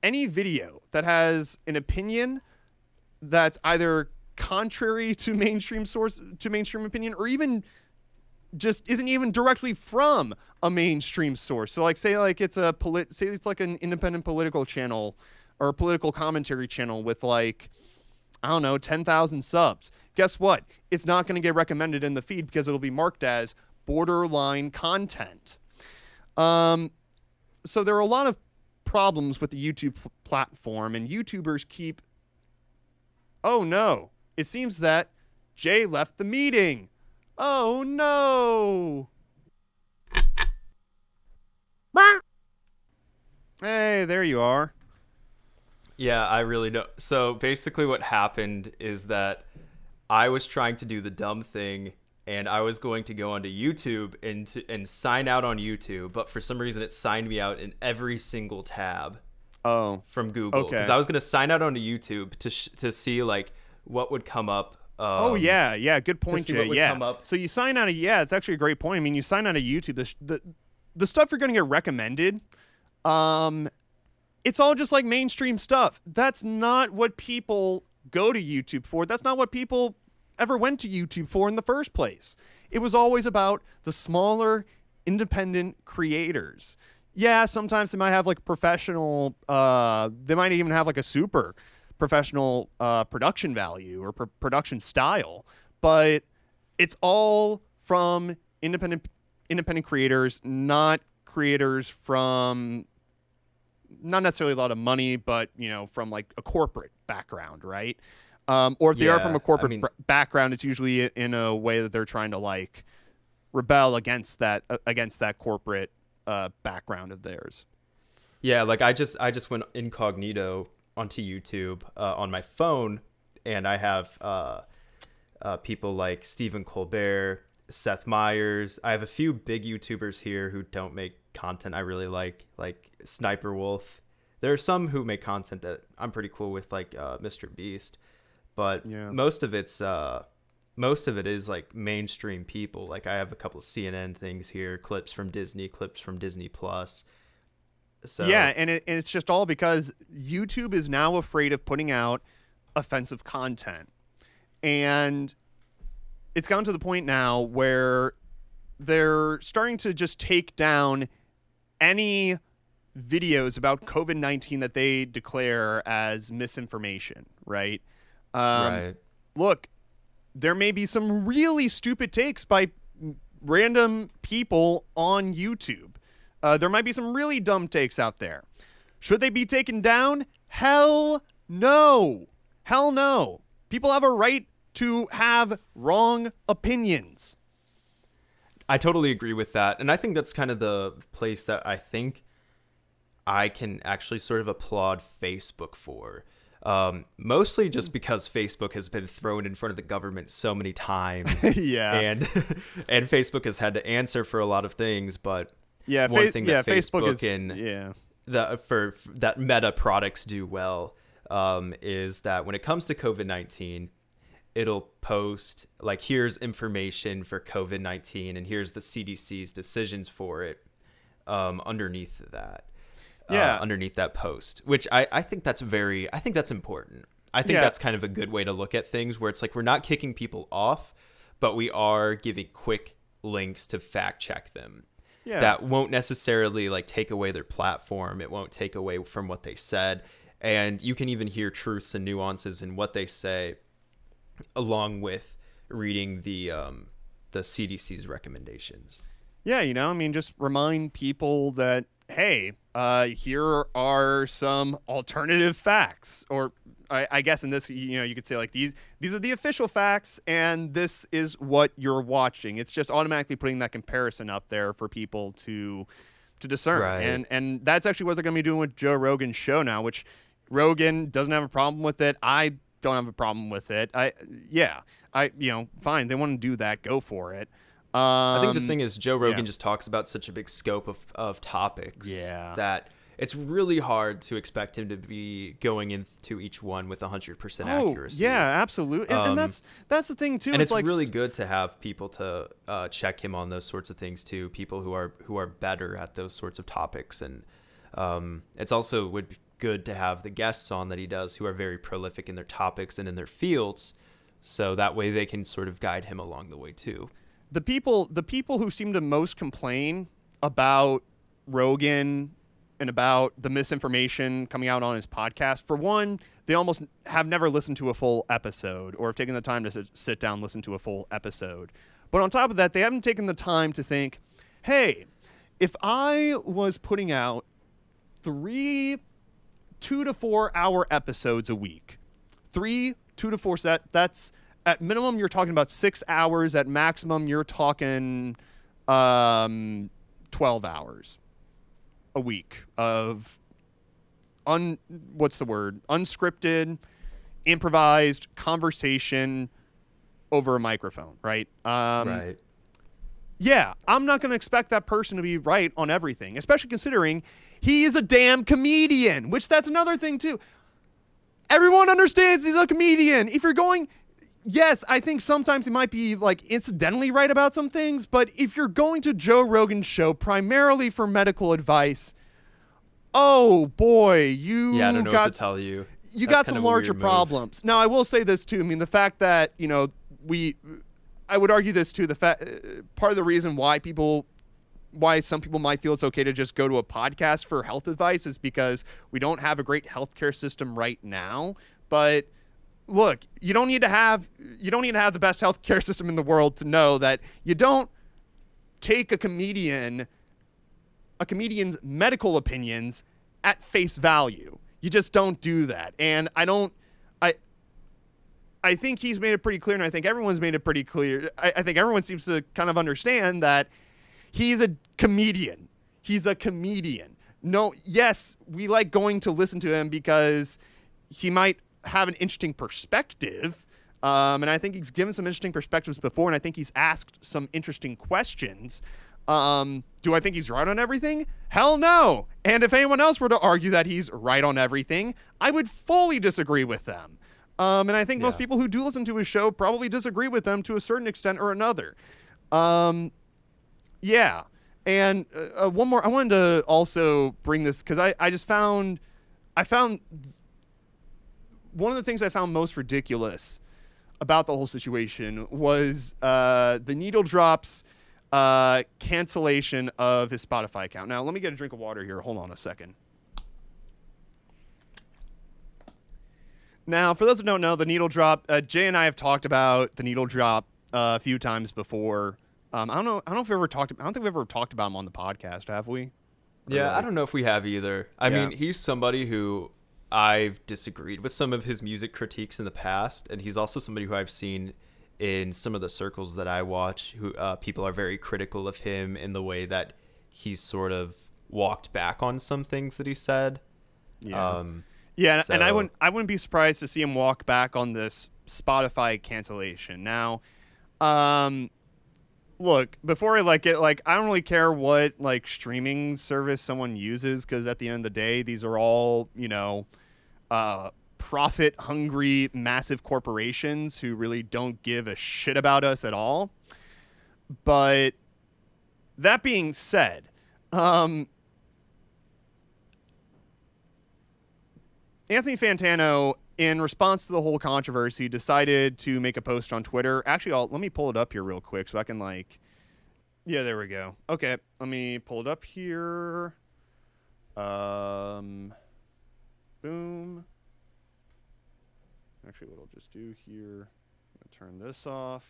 video that has an opinion that's either contrary to mainstream opinion, or even just isn't even directly from a mainstream source. So like say it's like an independent political channel or a political commentary channel with like, I don't know, 10,000 subs. Guess what? It's not going to get recommended in the feed because it'll be marked as borderline content. So there are a lot of problems with the YouTube platform, and YouTubers keep, oh no, it seems that Jay left the meeting. Oh no. Hey, there you are. Yeah, I really don't. So basically what happened is that I was trying to do the dumb thing, and I was going to go onto YouTube and sign out on YouTube, but for some reason it signed me out in every single tab. From Google. Okay. Because I was going to sign out onto YouTube to see like what would come up. Good point, Jay. Yeah. So you sign out of it's actually a great point. I mean, you sign out of YouTube. The stuff you're going to get recommended, it's all just like mainstream stuff. That's not what people go to YouTube for. That's not what people ever went to YouTube for in the first place. It was always about the smaller, independent creators. Yeah, sometimes they might have like professional, they might even have like a super professional production value or production style, but it's all from independent creators, not creators from not necessarily a lot of money, but from like a corporate background, right? Or if they are from a corporate background, it's usually in a way that they're trying to like rebel against that corporate background of theirs. Yeah, like I just went incognito onto YouTube on my phone, and I have people like Stephen Colbert, Seth Meyers. I have a few big YouTubers here who don't make content I really like Sniper Wolf. There are some who make content that I'm pretty cool with, like Mr. Beast, but most of it is like mainstream people. Like I have a couple of CNN things here, clips from Disney Plus. So and it's just all because YouTube is now afraid of putting out offensive content, and it's gotten to the point now where they're starting to just take down any videos about COVID-19 that they declare as misinformation, right? Right. Look, there may be some really stupid takes by random people on YouTube. There might be some really dumb takes out there. Should they be taken down? Hell no. Hell no. People have a right to have wrong opinions. I totally agree with that. And I think that's kind of the place that I think I can actually sort of applaud Facebook for. Mostly just because Facebook has been thrown in front of the government so many times. Yeah. And Facebook has had to answer for a lot of things, but yeah, one thing that Facebook is, that Meta products do well is that when it comes to COVID-19, it'll post like, here's information for COVID-19 and here's the CDC's decisions for it underneath that. Underneath that post, which I think that's important. I think that's kind of a good way to look at things, where it's like we're not kicking people off, but we are giving quick links to fact check them. Yeah. That won't necessarily like take away their platform. It won't take away from what they said. And you can even hear truths and nuances in what they say, along with reading the CDC's recommendations. Yeah, just remind people that, hey, here are some alternative facts, or I guess in this, you could say like these are the official facts, and this is what you're watching. It's just automatically putting that comparison up there for people to discern. Right. And that's actually what they're going to be doing with Joe Rogan's show now, which Rogan doesn't have a problem with it. I don't have a problem with it. Fine. They want to do that. Go for it. I think the thing is, Joe Rogan just talks about such a big scope of topics that it's really hard to expect him to be going into each one with 100% accuracy. Yeah, absolutely. And that's the thing too. And it's like really good to have people to check him on those sorts of things too. People who are better at those sorts of topics, and it's also would be good to have the guests on that he does who are very prolific in their topics and in their fields, so that way they can sort of guide him along the way too. The people who seem to most complain about Rogan and about the misinformation coming out on his podcast, for one, they almost have never listened to a full episode or have taken the time to sit down and listen to a full episode. But on top of that, they haven't taken the time to think, hey, if I was putting out 3 2 to 4 hour episodes a week, 2 to 4 that's at minimum, you're talking about 6 hours. At maximum, you're talking 12 hours a week of unscripted, improvised conversation over a microphone, right? Right. Yeah, I'm not going to expect that person to be right on everything, especially considering he is a damn comedian, which that's another thing too. Everyone understands he's a comedian. If you're going... Yes, I think sometimes he might be like incidentally right about some things, but if you're going to Joe Rogan's show primarily for medical advice, oh boy, I don't know what to tell you. You got some larger problems. Now, I will say this too. I mean, the fact that, I would argue this too. The fact part of the reason why some people might feel it's okay to just go to a podcast for health advice is because we don't have a great healthcare system right now, but look, you don't need to have the best healthcare system in the world to know that you don't take a comedian's medical opinions at face value. You just don't do that. And I think he's made it pretty clear, and I think everyone's made it pretty clear. I think everyone seems to kind of understand that he's a comedian. He's a comedian. No, yes, we like going to listen to him because he might have an interesting perspective, and I think he's given some interesting perspectives before, and I think he's asked some interesting questions. Do I think he's right on everything? Hell no. And if anyone else were to argue that he's right on everything, I would fully disagree with them. And I think most people who do listen to his show probably disagree with them to a certain extent or another. And one more, I wanted to also bring this because I found one of the things I found most ridiculous about the whole situation was the Needle Drop's cancellation of his Spotify account. Now, let me get a drink of water here. Hold on a second. Now, for those who don't know, the Needle Drop, Jay and I have talked about the Needle Drop a few times before. I don't think we've ever talked about him on the podcast, have we? Yeah, I don't know if we have either. I mean, he's somebody who I've disagreed with some of his music critiques in the past, and he's also somebody who I've seen in some of the circles that I watch who people are very critical of him in the way that he's sort of walked back on some things that he said. And I wouldn't be surprised to see him walk back on this Spotify cancellation. Now, look, before I I don't really care what streaming service someone uses, because at the end of the day, these are all profit hungry massive corporations who really don't give a shit about us at all. But that being said, Anthony Fantano in response to the whole controversy, decided to make a post on Twitter. Actually, let me pull it up here real quick so I can yeah, there we go. Okay, let me pull it up here. Boom. Actually, what I'll just do here, I'm gonna turn this off.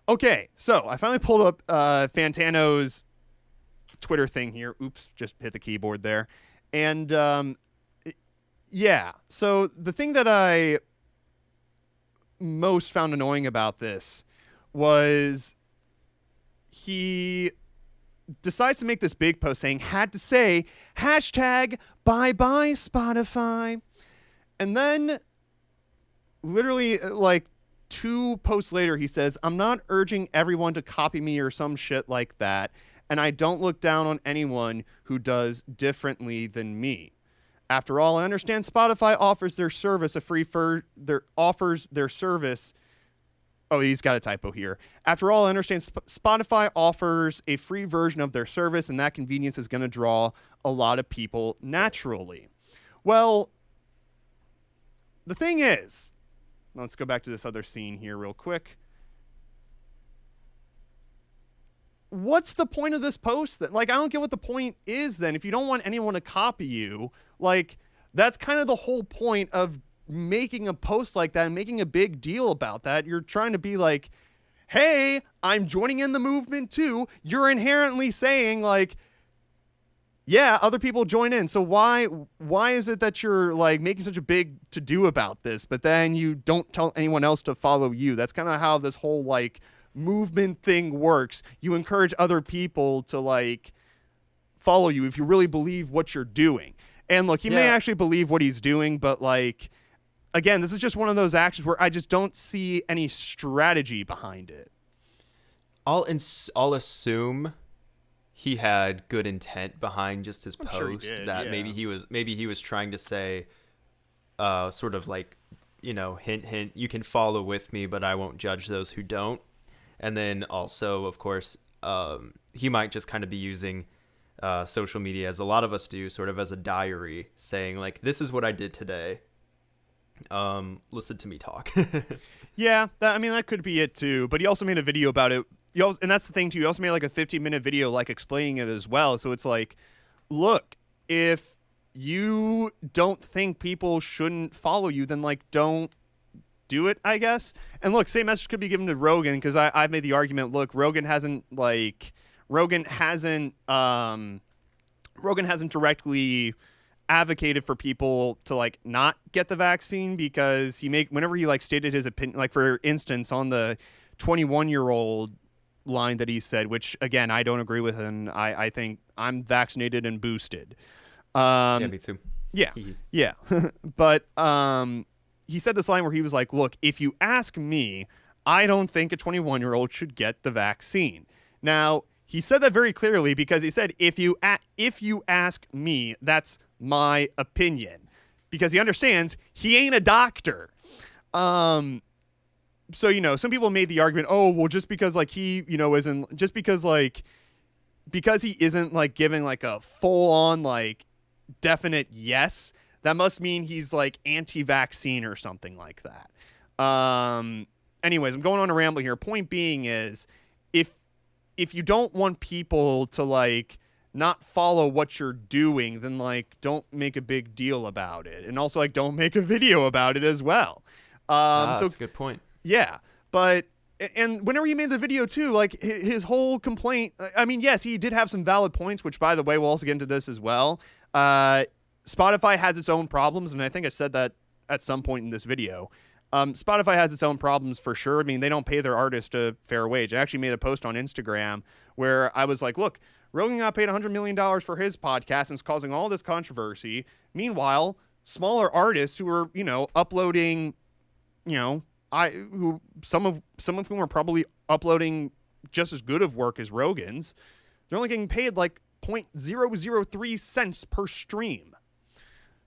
Okay, so I finally pulled up Fantano's Twitter thing here. Oops, just hit the keyboard there. And yeah, so the thing that I most found annoying about this was he decides to make this big post saying, had to say, hashtag bye-bye Spotify. And then literally 2 posts later, he says, I'm not urging everyone to copy me or some shit like that. And I don't look down on anyone who does differently than me. After all, I understand Spotify offers their service Oh, he's got a typo here. After all, I understand Spotify offers a free version of their service, and that convenience is going to draw a lot of people naturally. Well, the thing is, let's go back to this other scene here real quick. What's the point of this post then? I don't get what the point is then. If you don't want anyone to copy you, that's kind of the whole point of making a post like that and making a big deal about that. You're trying to be like, hey, I'm joining in the movement too. You're inherently saying yeah, other people join in. So why is it that you're making such a big to-do about this, but then you don't tell anyone else to follow you? That's kind of how this whole movement thing works. You encourage other people to follow you if you really believe what you're doing. And look, he may actually believe what he's doing, but again, this is just one of those actions where I just don't see any strategy behind it. I'll assume he had good intent behind just his post. Sure he did, that maybe he was trying to say, sort of hint, hint, you can follow with me, but I won't judge those who don't. And then also, of course, he might just kind of be using social media, as a lot of us do, sort of as a diary, saying this is what I did today. Listen to me talk. Yeah, that could be it too. But he also made a video about it. And that's the thing too. He also made a 15-minute video explaining it as well. So it's look, if you don't think people shouldn't follow you, then don't do it, I guess. And look, same message could be given to Rogan, because I've made the argument. Look, Rogan hasn't directly advocated for people to not get the vaccine, because whenever he stated his opinion, for instance on the 21-year-old line that he said, which again I don't agree with, and I think I'm vaccinated and boosted. Yeah, me too. Yeah. But he said this line where he was look, if you ask me, I don't think a 21-year-old should get the vaccine. Now, he said that very clearly, because he said, if you ask me, that's my opinion, because he understands he ain't a doctor. So, some people made the argument, oh, well, just because he, isn't, just because because he isn't giving a full on definite yes, that must mean he's anti-vaccine or something like that. Anyways, I'm going on a ramble here. Point being is, if you don't want people to not follow what you're doing, then don't make a big deal about it, and also don't make a video about it as well. So that's a good point. Yeah, but and whenever he made the video too, his whole complaint. Yes, he did have some valid points, which, by the way, we'll also get into this as well. Spotify has its own problems, and I think I said that at some point in this video. Spotify has its own problems for sure. They don't pay their artists a fair wage. I actually made a post on Instagram where I was look, Rogan got paid $100 million for his podcast, and it's causing all this controversy. Meanwhile, smaller artists who are, uploading, some of whom are probably uploading just as good of work as Rogan's, they're only getting paid 0.003 cents per stream.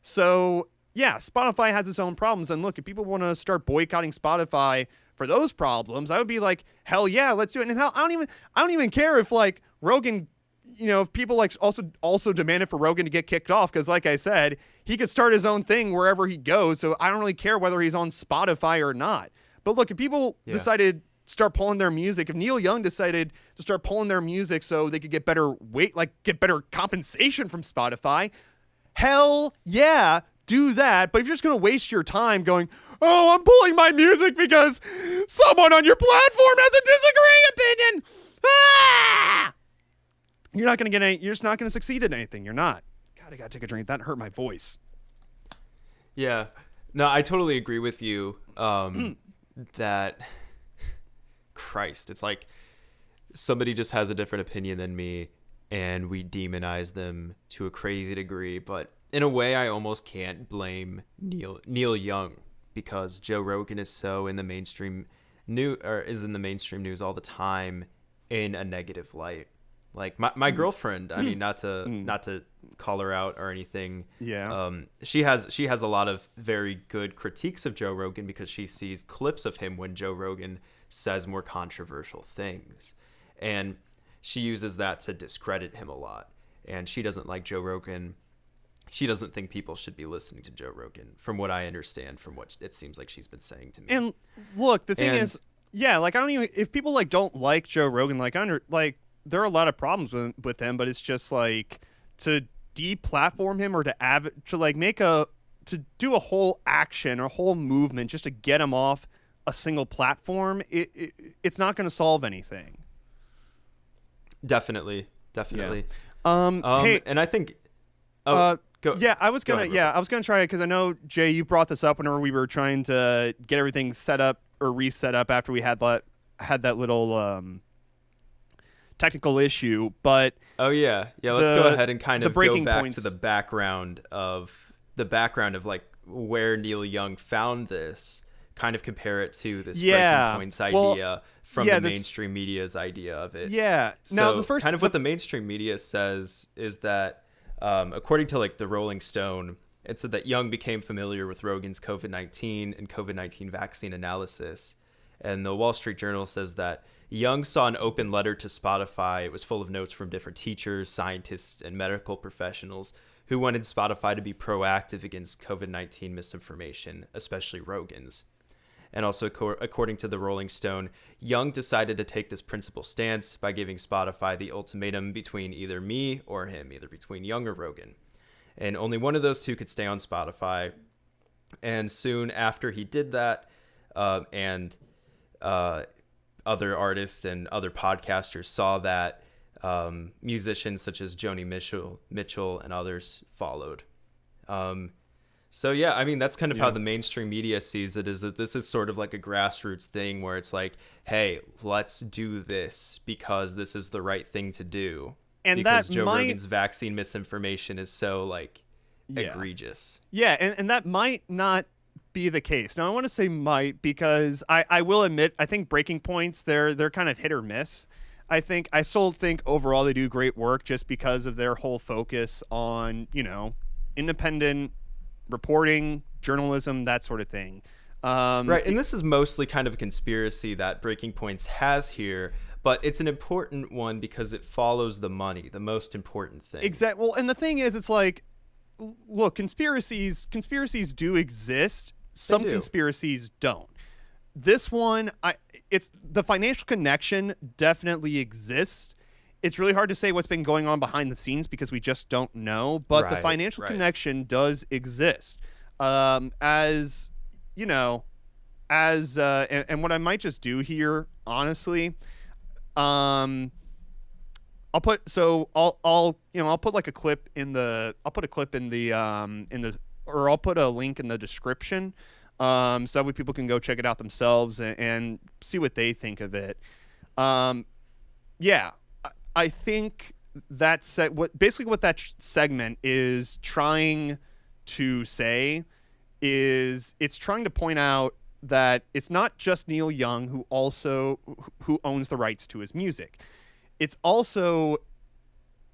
So yeah, Spotify has its own problems. And look, if people want to start boycotting Spotify for those problems, I would be hell yeah, let's do it. And hell, I don't even care if Rogan if people like also demanded for Rogan to get kicked off, because like I said, he could start his own thing wherever he goes. So I don't really care whether he's on Spotify or not. But look, if people decided start pulling their music, if Neil Young decided to start pulling their music so they could get better get better compensation from Spotify, hell yeah, do that. But if you're just going to waste your time going, oh, I'm pulling my music because someone on your platform has a disagreeing opinion, you're not going to you're just not going to succeed at anything. You're not. God, I got to take a drink. That hurt my voice. Yeah. No, I totally agree with you. That, Christ, it's like somebody just has a different opinion than me and we demonize them to a crazy degree. But in a way, I almost can't blame Neil Young, because Joe Rogan is so in the mainstream is in the mainstream news all the time in a negative light. Like my girlfriend, I mean, not to call her out or anything. Yeah. She has a lot of very good critiques of Joe Rogan because she sees clips of him when Joe Rogan says more controversial things, and she uses that to discredit him a lot. And she doesn't like Joe Rogan. She doesn't think people should be listening to Joe Rogan, from what I understand, from what it seems like she's been saying to me. And look, the thing is, like I don't even, if people like don't like Joe Rogan, there are a lot of problems with him, but it's just like to deplatform him or to do a whole action or a whole movement just to get him off a single platform. It's not going to solve anything. Definitely. Yeah. Hey, and I think. Go. Yeah, I was gonna try it because I know, Jay, you brought this up whenever we were trying to get everything set up or reset up after we had that little technical issue. But let's go ahead and kind of go back points to the background of like where Neil Young found this, kind of compare it to this breaking points idea from the mainstream media's idea of it. Yeah. So now what the mainstream media says is that, according to like the Rolling Stone, it said that Young became familiar with Rogan's COVID-19 and COVID-19 vaccine analysis. And the Wall Street Journal says that Young saw an open letter to Spotify. It was full of notes from different teachers, scientists, and medical professionals who wanted Spotify to be proactive against COVID-19 misinformation, especially Rogan's. And also, according to the Rolling Stone, Young decided to take this principal stance by giving Spotify the ultimatum between either me or him, either between Young or Rogan. And only one of those two could stay on Spotify. And soon after he did that, and other artists and other podcasters saw that, musicians such as Joni Mitchell and others followed. So yeah, I mean, that's kind of how the mainstream media sees it, is that this is sort of like a grassroots thing where it's like, hey, let's do this because this is the right thing to do. And because Joe Rogan's vaccine misinformation is so like egregious. Yeah, and that might not be the case. Now I want to say might because I will admit, I think breaking points, they're kind of hit or miss. I still think overall they do great work just because of their whole focus on, independent reporting, journalism, that sort of thing. Right, and this is mostly kind of a conspiracy that Breaking Points has here, but it's an important one because it follows the money, the most important thing. Exactly. Well, and the thing is, it's like, look, conspiracies do exist. Some conspiracies don't. This one, it's the financial connection definitely exists. It's really hard to say what's been going on behind the scenes because we just don't know, but the financial connection does exist. And what I might just do here, honestly, I'll put like a clip in the, I'll put a link in the description, so that way people can go check it out themselves and see what they think of it. I think what that segment is trying to say is it's trying to point out that it's not just Neil Young who owns the rights to his music. It's also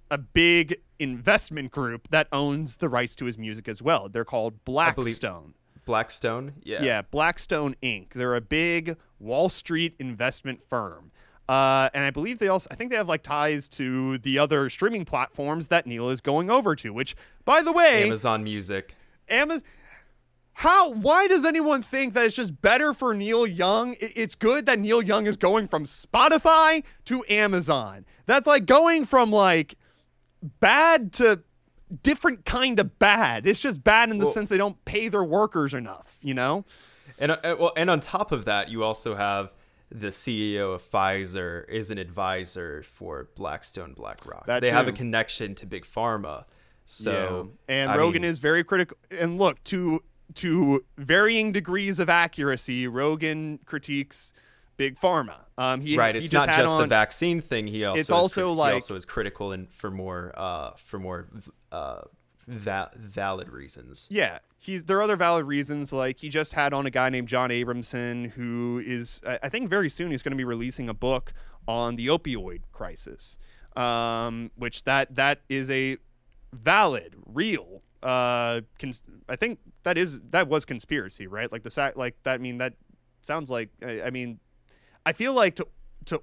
a big investment group that owns the rights to his music as well. They're called Blackstone. Blackstone? Yeah. Yeah, Blackstone Inc. They're a big Wall Street investment firm. And I believe I think they have like ties to the other streaming platforms that Neil is going over to, which, by the way, Amazon Music. Why does anyone think that it's just better for Neil Young? It's good that Neil Young is going from Spotify to Amazon. That's like going from like bad to different kind of bad. It's just bad in the sense they don't pay their workers enough, you know? And on top of that, you also have the CEO of Pfizer is an advisor for Blackstone BlackRock. They have a connection to Big Pharma. So and Rogan is very critical. And look, to varying degrees of accuracy, Rogan critiques Big Pharma. It's not just the vaccine thing. He also is critical for more valid reasons. Yeah, there are other valid reasons. Like he just had on a guy named John Abramson, who is, I think, very soon he's going to be releasing a book on the opioid crisis, which that is a valid, real. I think that was conspiracy, right? Like that sounds like. I feel like to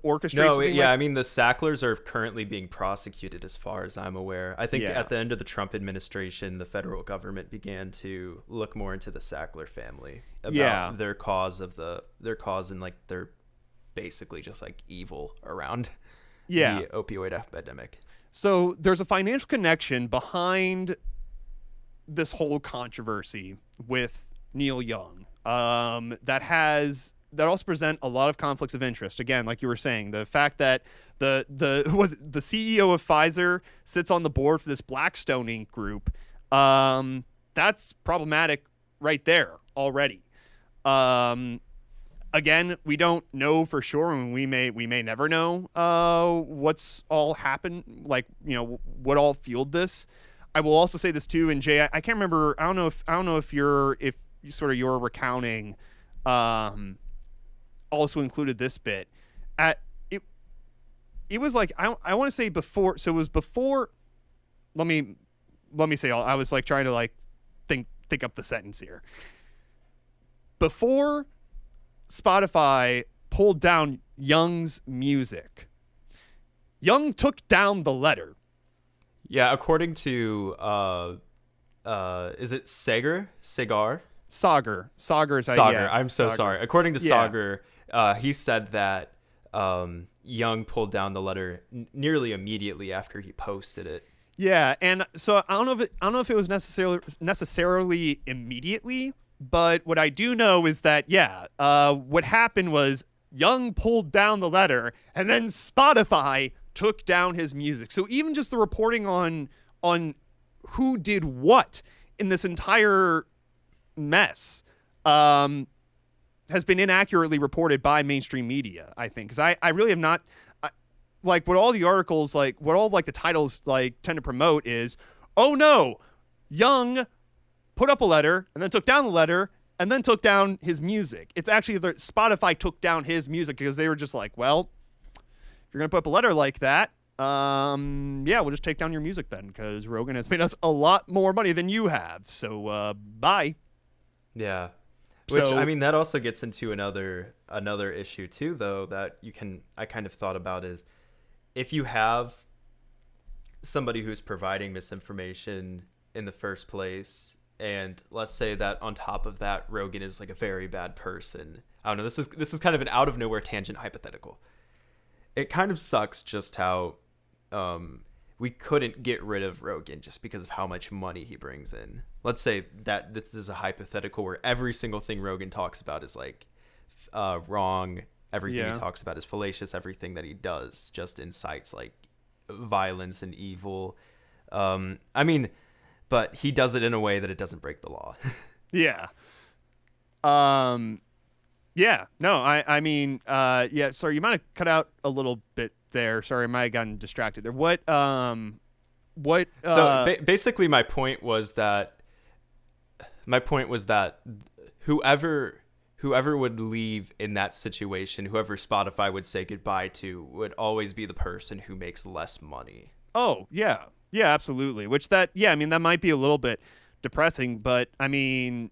orchestrate. The Sacklers are currently being prosecuted, as far as I'm aware. I think at the end of the Trump administration, the federal government began to look more into the Sackler family about their cause and like they're basically just like evil around the opioid epidemic. So there's a financial connection behind this whole controversy with Neil Young that also present a lot of conflicts of interest. Again, like you were saying, the fact that the CEO of Pfizer sits on the board for this Blackstone Inc. group, that's problematic right there already. Again, we don't know for sure, and we may never know what's all happened, like, you know, what all fueled this. I will also say this too, and Jay, I can't remember. I don't know if your recounting also included this bit. It was like I want to say before. So it was before. Let me say. I was like trying to like think up the sentence here. Before Spotify pulled down Young's music, Young took down the letter. Yeah, according to is it Sagar? Sagar. I'm so sorry. According to Sagar, he said that Young pulled down the letter nearly immediately after he posted it. Yeah, and so I don't know if it was necessarily immediately, but what I do know is that what happened was Young pulled down the letter, and then Spotify took down his music. So even just the reporting on who did what in this entire mess has been inaccurately reported by mainstream media, I think, because I really have not like what all the articles, like what all like the titles like tend to promote is, oh no, Young put up a letter and then took down the letter and then took down his music. It's actually that Spotify took down his music because they were just like, well, if you're gonna put up a letter like that, we'll just take down your music then, because Rogan has made us a lot more money than you have. So bye. Yeah. Which, I mean, that also gets into another issue too, though, that I kind of thought about is if you have somebody who's providing misinformation in the first place, and let's say that on top of that, Rogan is like a very bad person. I don't know. This is kind of an out of nowhere tangent hypothetical. It kind of sucks just how we couldn't get rid of Rogan just because of how much money he brings in. Let's say that this is a hypothetical where every single thing Rogan talks about is like wrong. Everything he talks about is fallacious. Everything that he does just incites like violence and evil. I mean, but he does it in a way that it doesn't break the law. Yeah. Yeah. No, I mean, sorry, you might have cut out a little bit there. Sorry, I might have gotten distracted there. Basically my point was that whoever would leave in that situation, whoever Spotify would say goodbye to, would always be the person who makes less money. Oh, yeah. Yeah, absolutely. That might be a little bit depressing, but I mean,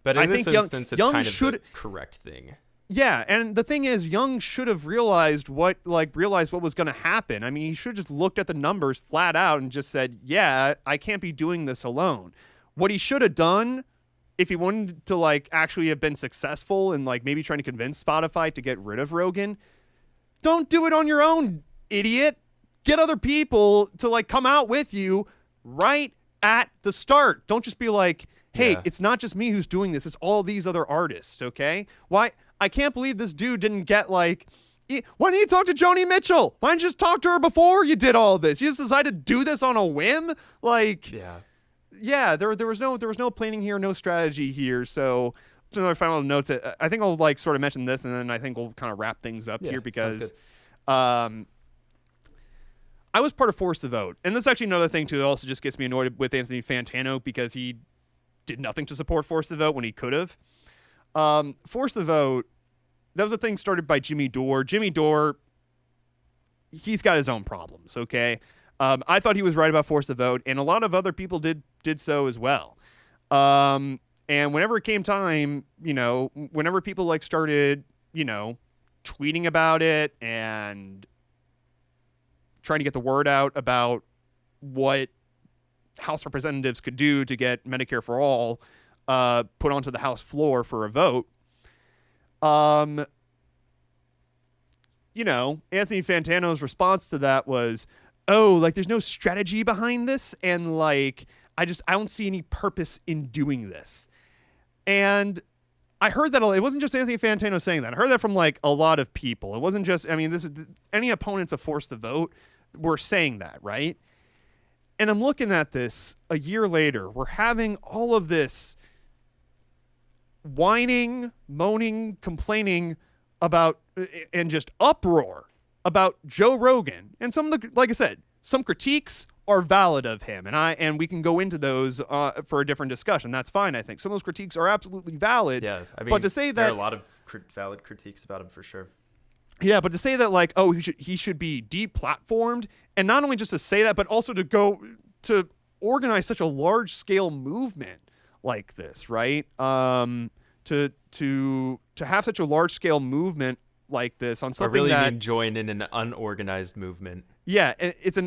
but in this instance, it's kind of the correct thing. Yeah, and the thing is, Young should have realized what was going to happen. I mean, he should have just looked at the numbers flat out and just said, "Yeah, I can't be doing this alone." What he should have done, if he wanted to actually have been successful in maybe trying to convince Spotify to get rid of Rogan, don't do it on your own, idiot. Get other people to come out with you right at the start. Don't just be like, "Hey, it's not just me who's doing this. It's all these other artists." Okay, why? I can't believe this dude didn't get why didn't you talk to Joni Mitchell? Why didn't you just talk to her before you did all this? You just decided to do this on a whim? Yeah, there was no planning here, no strategy here. So just another final note. I think I'll sort of mention this, and then I think we'll kind of wrap things up here because I was part of Force the Vote. And this is actually another thing too that also just gets me annoyed with Anthony Fantano because he did nothing to support Force the Vote when he could have. Force the Vote, that was a thing started by Jimmy Dore. Jimmy Dore, he's got his own problems, okay? I thought he was right about Force the Vote, and a lot of other people did so as well. And whenever it came time, whenever people started, tweeting about it and trying to get the word out about what House representatives could do to get Medicare for all put onto the House floor for a vote. Anthony Fantano's response to that was, there's no strategy behind this, and I don't see any purpose in doing this. And I heard that it wasn't just Anthony Fantano saying that. I heard that from a lot of people. It wasn't just, this is any opponents of Force the Vote were saying that, right? And I'm looking at this a year later. We're having all of this whining, moaning, complaining about and just uproar about Joe Rogan. And some of the, like I said, some critiques are valid of him, and we can go into those for a different discussion. That's fine, I think. Some of those critiques are absolutely valid. Yeah, I mean, but to say that there are a lot of valid critiques about him for sure. Yeah, but to say that he should be deplatformed, and not only just to say that, but also to go to organize such a large scale movement like this, right? To have such a large scale movement like this on something really that mean join in an unorganized movement. Yeah, it's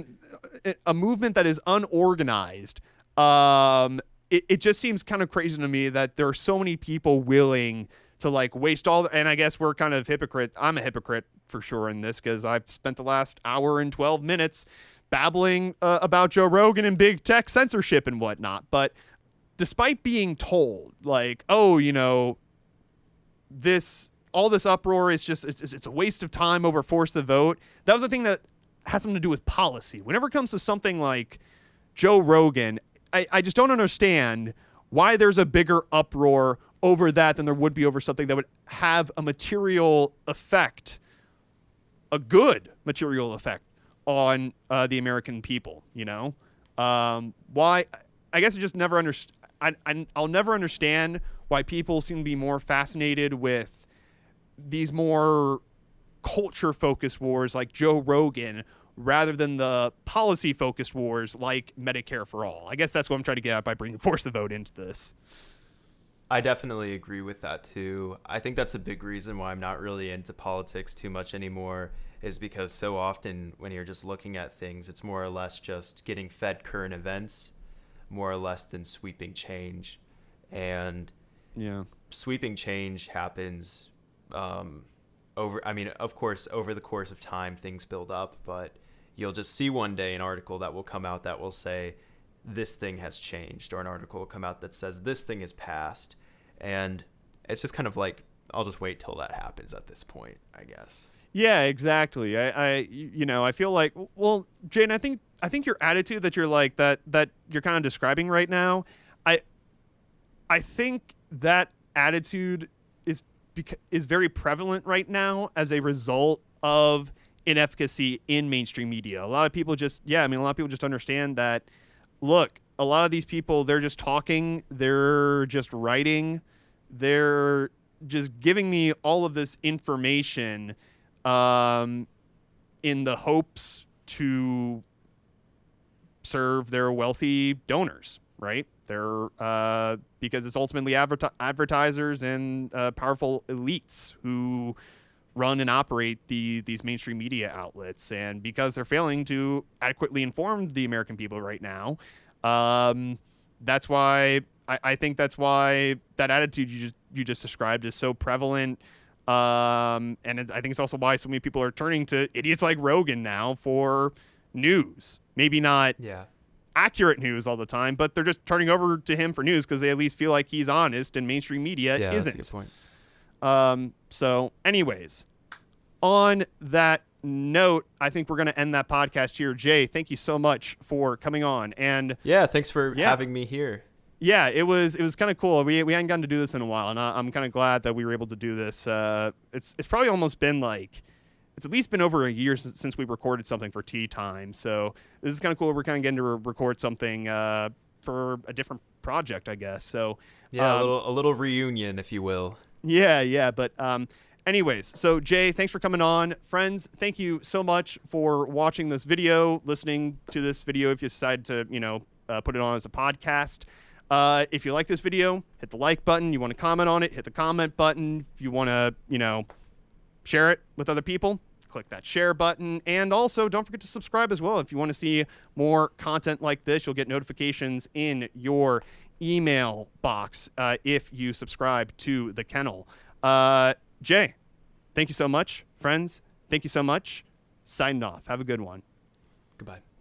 a movement that is unorganized. It just seems kind of crazy to me that there are so many people willing to waste all, and I guess we're kind of hypocrite. I'm a hypocrite for sure in this because I've spent the last hour and 12 minutes babbling about Joe Rogan and big tech censorship and whatnot. But despite being told all this uproar is just it's a waste of time over Force the Vote. That was the thing that had something to do with policy. Whenever it comes to something like Joe Rogan, I just don't understand why there's a bigger uproar over that than there would be over something that would have a material effect, a good material effect on the American people. Why? I guess I just never I'll never understand why people seem to be more fascinated with these more culture-focused wars like Joe Rogan rather than the policy-focused wars like Medicare for all. I guess that's what I'm trying to get at by bringing Force the Vote into this. I definitely agree with that too. I think that's a big reason why I'm not really into politics too much anymore, is because so often when you're just looking at things, it's more or less just getting fed current events more or less than sweeping change. And sweeping change happens of course, over the course of time, things build up, but you'll just see one day an article that will come out that will say this thing has changed, or an article will come out that says this thing is passed. And it's just kind of I'll just wait till that happens at this point, I guess. Yeah, exactly. I feel like, well, Jane, I think your attitude that you're that you're kind of describing right now, I think that attitude is very prevalent right now as a result of inefficacy in mainstream media. A lot of people just understand that, look, a lot of these people, they're just talking, they're just writing, they're just giving me all of this information in the hopes to serve their wealthy donors, right? They're because it's ultimately advertisers and powerful elites who run and operate these mainstream media outlets, and because they're failing to adequately inform the American people right now, that's why I think that's why that attitude you just described is so prevalent. I think it's also why so many people are turning to idiots like Rogan now for news. Maybe not accurate news all the time, but they're just turning over to him for news because they at least feel like he's honest and mainstream media isn't. That's a good point. So anyways, on that note, I think we're going to end that podcast here. Jay, thank you so much for coming on. And thanks for having me here. Yeah, it was kind of cool. We hadn't gotten to do this in a while, and I'm kind of glad that we were able to do this. It's probably almost been like, it's at least been over a year since we recorded something for Tea Time. So this is kind of cool. We're kind of getting to record something for a different project, I guess. So a little reunion, if you will. Yeah. But anyways, so Jay, thanks for coming on. Friends, thank you so much for watching this video, listening to this video. If you decide to, put it on as a podcast. If you like this video, hit the like button. You want to comment on it, hit the comment button. If you want to, share it with other people, click that share button. And also, don't forget to subscribe as well. If you want to see more content like this, you'll get notifications in your email box if you subscribe to The Kennel. Jay, thank you so much. Friends, thank you so much. Signing off. Have a good one. Goodbye.